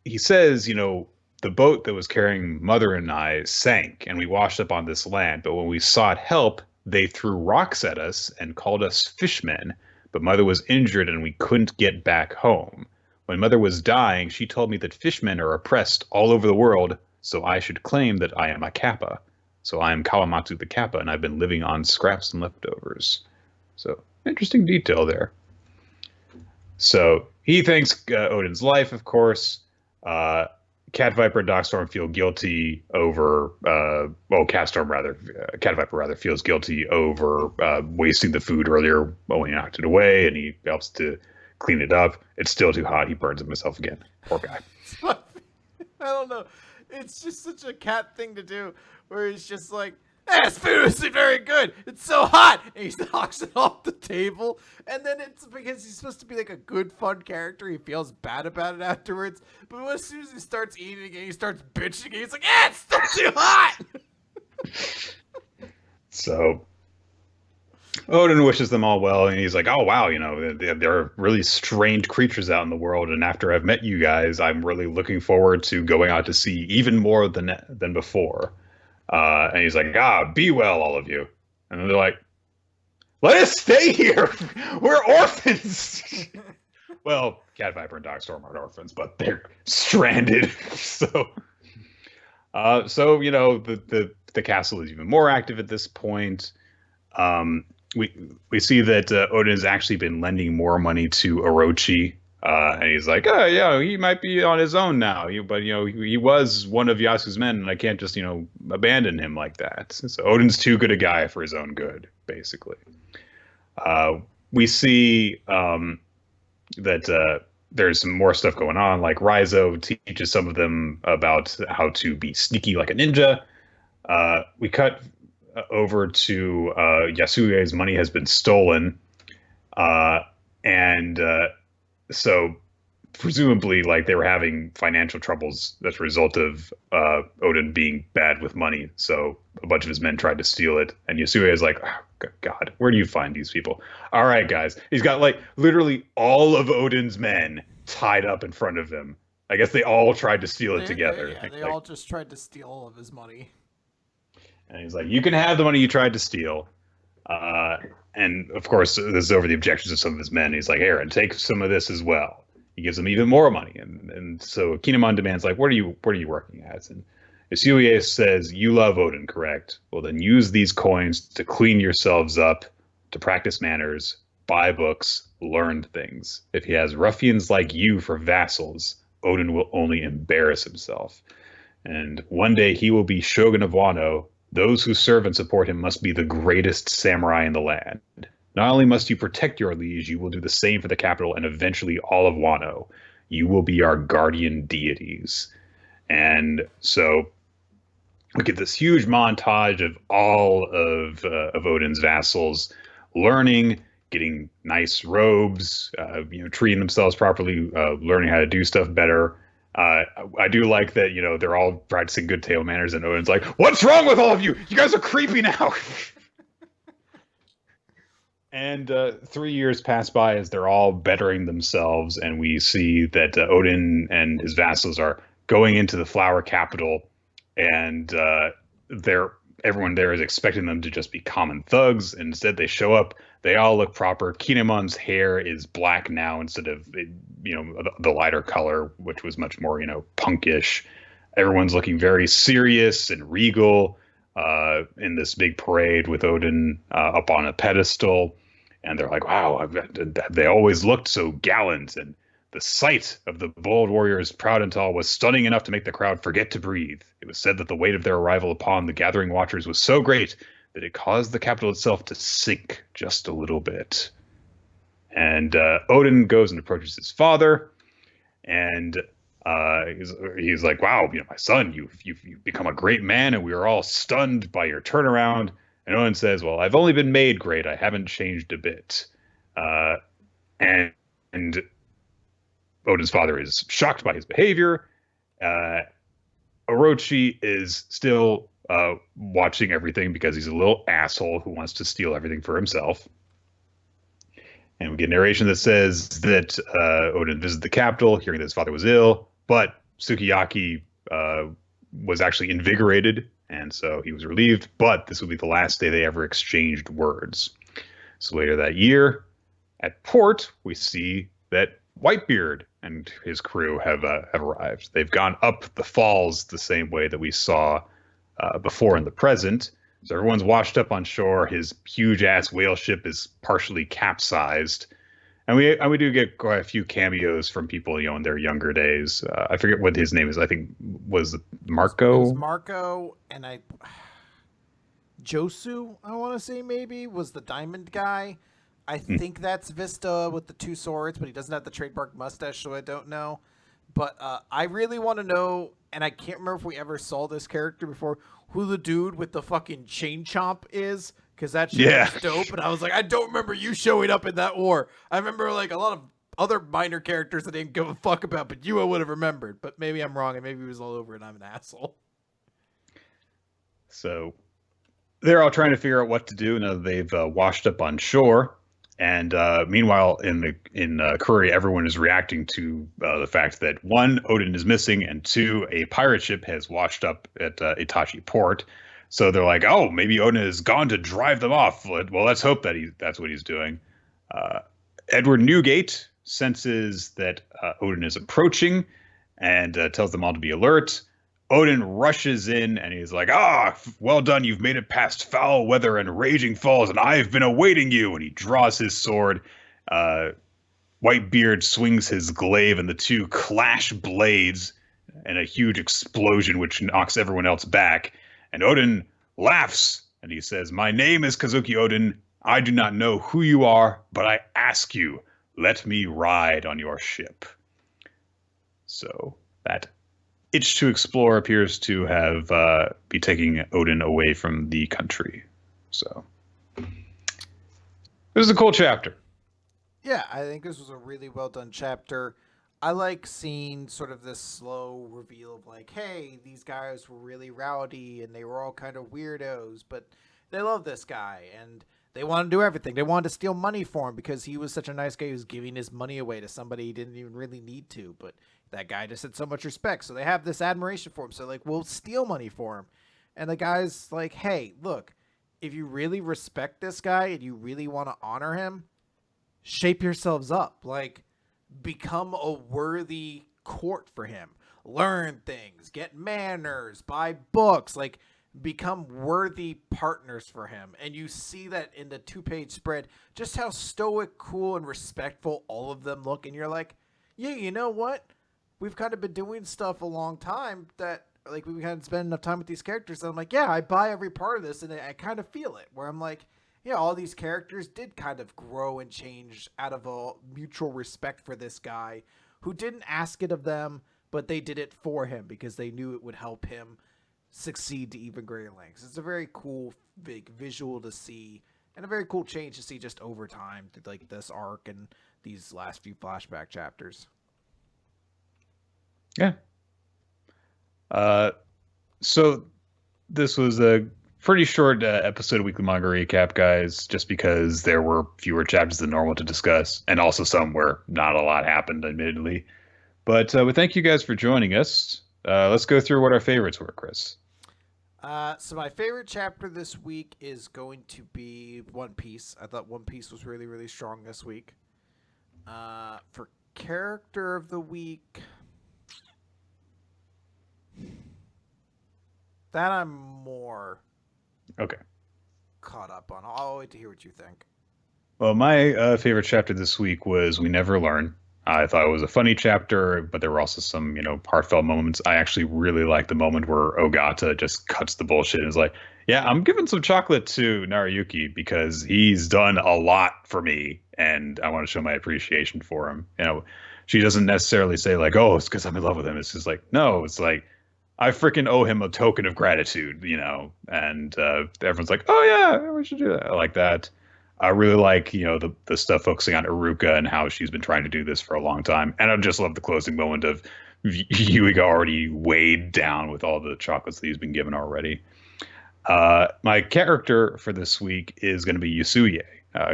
he says, the boat that was carrying Mother and I sank, and we washed up on this land. But when we sought help, they threw rocks at us and called us fishmen. But Mother was injured, and we couldn't get back home. When Mother was dying, she told me that fishmen are oppressed all over the world, so I should claim that I am a Kappa. So I am Kawamatsu the Kappa, and I've been living on scraps and leftovers. So, interesting detail there. So, he thanks Odin's life, of course. Cat Viper and Darkstorm feel guilty over, Cat Viper rather feels guilty over wasting the food earlier when he knocked it away, and he helps to clean it up. It's still too hot. He burns himself again. Poor guy. I don't know. It's just such a cat thing to do, where he's just like, "This food isn't very good. It's so hot." And he knocks it off the table. And then it's because he's supposed to be like a good, fun character. He feels bad about it afterwards. But as soon as he starts eating it, he starts bitching. He's like, "It's still too hot." So Odin wishes them all well. And he's like, "Oh, wow, there are really strange creatures out in the world. And after I've met you guys, I'm really looking forward to going out to see even more than before." And he's like, "Be well, all of you." And then they're like, "Let us stay here. We're orphans." Well, Cat Viper and Darkstorm aren't orphans, but they're stranded. So the castle is even more active at this point. We see that Odin has actually been lending more money to Orochi. And he's like, "Oh, yeah, he might be on his own now. But he was one of Yasu's men, and I can't just, abandon him like that." So Odin's too good a guy for his own good, basically. We see that there's some more stuff going on. Like Raizo teaches some of them about how to be sneaky like a ninja. We cut over to Yasue's money has been stolen, and so presumably, like, they were having financial troubles as a result of Odin being bad with money. So a bunch of his men tried to steal it, and Yasue is like, "Oh, God, where do you find these people?" All right, guys, he's got like literally all of Odin's men tied up in front of him. I guess they all tried to steal it together. Yeah, they all just tried to steal all of his money. And he's like, "You can have the money you tried to steal." And of course, this is over the objections of some of his men. He's like, "Aaron, take some of this as well." He gives them even more money, and so Kinemon demands, like, what are you working at?" And Yasue says, "You love Odin, correct? Well, then use these coins to clean yourselves up, to practice manners, buy books, learn things. If he has ruffians like you for vassals, Odin will only embarrass himself. And one day he will be Shogun of Wano. Those who serve and support him must be the greatest samurai in the land. Not only must you protect your liege, you will do the same for the capital and eventually all of Wano. You will be our guardian deities." And so we get this huge montage of all of Odin's vassals learning, getting nice robes, treating themselves properly, learning how to do stuff better. I do like that, they're all practicing good tail manners, and Odin's like, "What's wrong with all of you? You guys are creepy now." And 3 years pass by as they're all bettering themselves, and we see that Odin and his vassals are going into the flower capital, and they're everyone there is expecting them to just be common thugs. And instead, they show up. They all look proper. Kinemon's hair is black now instead of the lighter color, which was much more punkish. Everyone's looking very serious and regal in this big parade with Odin up on a pedestal. And they're like, wow, they always looked so gallant. And the sight of the bold warriors, proud and tall, was stunning enough to make the crowd forget to breathe. It was said that the weight of their arrival upon the gathering watchers was so great that it caused the capital itself to sink just a little bit. And Odin goes and approaches his father, and he's like, wow, my son, you've become a great man, and we are all stunned by your turnaround. And Odin says, well, I've only been made great. I haven't changed a bit. And Odin's father is shocked by his behavior. Orochi is still watching everything because he's a little asshole who wants to steal everything for himself. And we get narration that says that Odin visited the capital, hearing that his father was ill, but Sukiyaki was actually invigorated, and so he was relieved, but this would be the last day they ever exchanged words. So later that year, at port, we see that Whitebeard and his crew have arrived. They've gone up the falls the same way that we saw before in the present. So everyone's washed up on shore. His huge-ass whale ship is partially capsized. And we do get quite a few cameos from people, in their younger days. I forget what his name is. I think was Marco. It was Marco, and Josu, I want to say maybe, was the diamond guy. I think that's Vista with the two swords, but he doesn't have the trademark mustache, so I don't know. But I really want to know, and I can't remember if we ever saw this character before, who the dude with the fucking chain chomp is. Because that shit was dope, and I was like, I don't remember you showing up in that war. I remember like a lot of other minor characters I didn't give a fuck about, but you I would have remembered. But maybe I'm wrong, and maybe he was all over, and I'm an asshole. So they're all trying to figure out what to do now that they've washed up on shore. And meanwhile, in Kuri, everyone is reacting to the fact that one, Odin is missing, and two, a pirate ship has washed up at Itachi Port. So they're like, oh, maybe Odin has gone to drive them off. Well, let's hope that that's what he's doing. Edward Newgate senses that Odin is approaching and tells them all to be alert. Odin rushes in and he's like, well done. You've made it past foul weather and raging falls, and I've been awaiting you. And he draws his sword. Whitebeard swings his glaive, and the two clash blades in a huge explosion, which knocks everyone else back. And Odin laughs, and he says, my name is Kazuki Odin. I do not know who you are, but I ask you, let me ride on your ship. So that itch to explore appears to have be taking Odin away from the country. So this is a cool chapter. Yeah, I think this was a really well done chapter. I like seeing sort of this slow reveal of like, hey, these guys were really rowdy and they were all kind of weirdos, but they love this guy and they want to do everything. They wanted to steal money for him because he was such a nice guy who was giving his money away to somebody he didn't even really need to, but that guy just had so much respect. So they have this admiration for him. So like, we'll steal money for him. And the guy's like, hey, look, if you really respect this guy and you really want to honor him, shape yourselves up. Like, become a worthy court for him. Learn things, get manners, buy books, like become worthy partners for him. And you see that in the 2-page spread, just how stoic, cool, and respectful all of them look. And you're like, yeah, you know what? We've kind of been doing stuff a long time that like we kind of spend enough time with these characters. And I'm like, yeah, I buy every part of this. And I kind of feel it where I'm like, yeah, all these characters did kind of grow and change out of a mutual respect for this guy who didn't ask it of them, but they did it for him because they knew it would help him succeed to even greater lengths. It's a very cool, big visual to see And a very cool change to see just over time, like this arc and these last few flashback chapters. Yeah. So this was a pretty short episode of Weekly Manga Recap, guys, just because there were fewer chapters than normal to discuss, and also some where not a lot happened, admittedly. But we thank you guys for joining us. Let's go through what our favorites were, Chris. So my favorite chapter this week is going to be One Piece. I thought One Piece was really, really strong this week. For character of the week, that I'm more caught up on. I'll wait to hear what you think. Well, my favorite chapter this week was We Never Learn. I thought it was a funny chapter, but there were also some, heartfelt moments. I actually really liked the moment where Ogata just cuts the bullshit and is like, yeah, I'm giving some chocolate to Narayuki because he's done a lot for me, and I want to show my appreciation for him. She doesn't necessarily say, like, oh, it's because I'm in love with him. It's just like, no, it's like, I freaking owe him a token of gratitude, and everyone's like, oh, yeah, we should do that. I like that. I really like, the stuff focusing on Iruka and how she's been trying to do this for a long time. And I just love the closing moment of Yuiga already weighed down with all the chocolates that he's been given already. My character for this week is going to be Yusuye,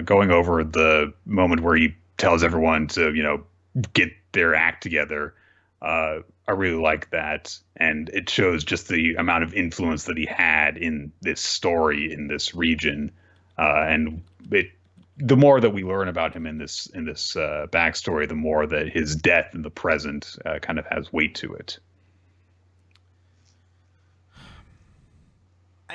going over the moment where he tells everyone to, get their act together. I really like that. And it shows just the amount of influence that he had in this story, in this region. And the more that we learn about him in this backstory, the more that his death in the present kind of has weight to it.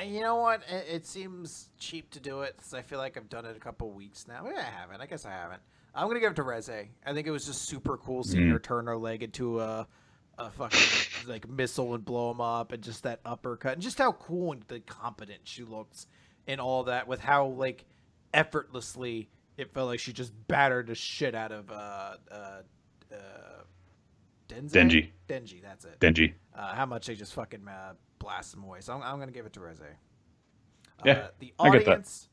You know what? It seems cheap to do it because I feel like I've done it a couple weeks now. Maybe I haven't. I guess I haven't. I'm gonna give it to Reze. I think it was just super cool seeing her turn her leg into a fucking like missile and blow him up, and just that uppercut, and just how cool and competent she looks in all that, with how like effortlessly it felt like she just battered the shit out of Denji. Denji, that's it. Denji. How much they just fucking blast him away. So I'm gonna give it to Reze. Yeah, the audience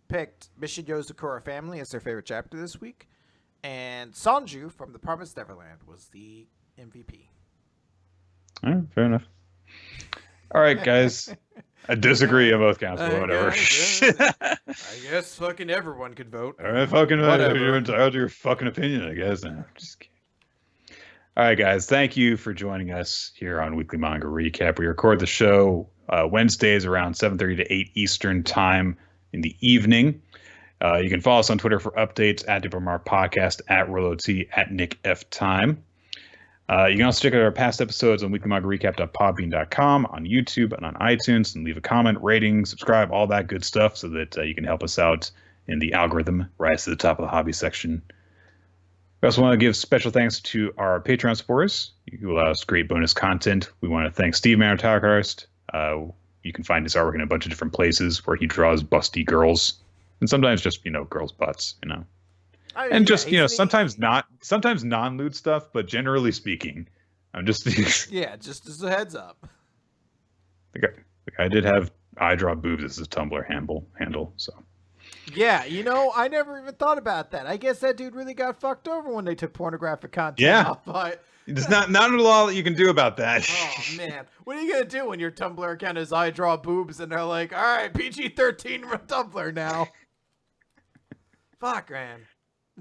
picked Mission Yozakura Family as their favorite chapter this week, and Sanju from the Promised Neverland was the MVP. All right, fair enough. All right, guys. I disagree on both counts, but whatever. I guess fucking everyone could vote. All right, fucking whatever. You're entitled to your fucking opinion, I guess. I'm just kidding. All right, guys. Thank you for joining us here on Weekly Manga Recap. We record the show Wednesdays around 7:30 to 8 Eastern time in the evening. You can follow us on Twitter for updates at Diplomat Podcast, at RoloT, at Nick F. Time. You can also check out our past episodes on weeklymangarecap.podbean.com, on YouTube, and on iTunes, and leave a comment, rating, subscribe, all that good stuff so that you can help us out in the algorithm, rise to the top of the hobby section. We also want to give special thanks to our Patreon supporters who allow us great bonus content. We want to thank Steve Manor-Talkarst. You can find his artwork in a bunch of different places where he draws busty girls, and sometimes just, girls' butts, and just, sometimes non-lewd stuff, but generally speaking, I'm just... yeah, just as a heads up. The guy did have I draw boobs as his Tumblr handle, so... Yeah, I never even thought about that. I guess that dude really got fucked over when they took pornographic content off, but... There's not a lot that you can do about that. Oh, man. What are you going to do when your Tumblr account is I draw boobs and they're like, all right, PG-13 Tumblr now? Fuck, man.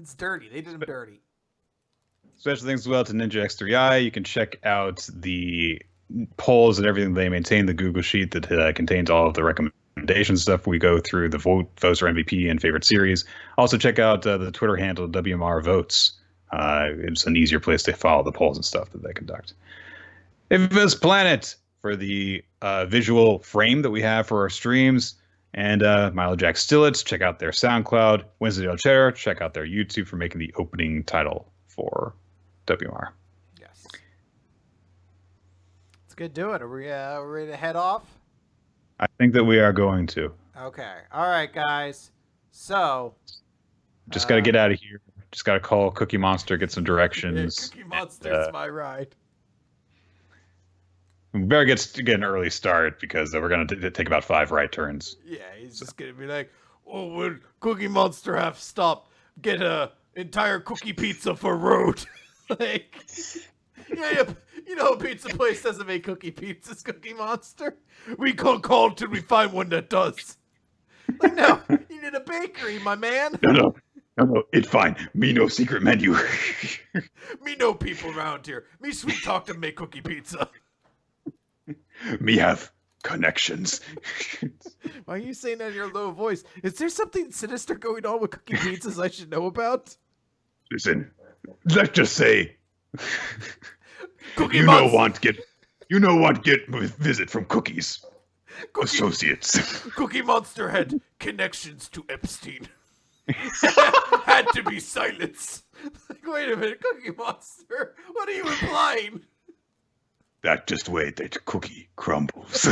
It's dirty. They did them dirty. Special thanks as well to Ninja X3i. You can check out the polls and everything they maintain, the Google Sheet that contains all of the recommendation stuff. We go through the votes for MVP and favorite series. Also check out the Twitter handle WMR Votes. It's an easier place to follow the polls and stuff that they conduct. Infamous Planet for the visual frame that we have for our streams. And Milo Jack Stillitz, check out their SoundCloud. Wednesday Del Chair, check out their YouTube for making the opening title for WMR. Yes. It's good doing. Are we ready to head off? I think that we are going to. Okay. All right, guys. So. Just got to get out of here. Just got to call Cookie Monster, get some directions. Yeah, Cookie Monster's my ride. We better get an early start because we're going to take about 5 right turns. Yeah, he's just going to be like, Oh, when Cookie Monster have stopped, get a entire cookie pizza for road. Like, yeah, you know, a pizza place doesn't make cookie pizzas, Cookie Monster. We can't call till we find one that does. Like, no, you need a bakery, my man. No, it's fine. Me no secret menu. Me know people around here. Me sweet talk to make cookie pizza. Me have connections. Why are you saying that in your low voice? Is there something sinister going on with cookie pizzas I should know about? Listen, let's just say Cookie you Monster. know want get visit from Cookies Associates. Cookie Monster had connections to Epstein. Had to be silenced. Like, wait a minute, Cookie Monster. What are you implying? That just wait, that cookie crumbles.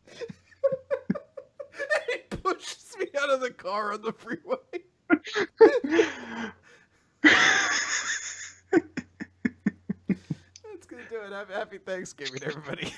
He pushes me out of the car on the freeway. That's gonna do it. Happy Thanksgiving, everybody.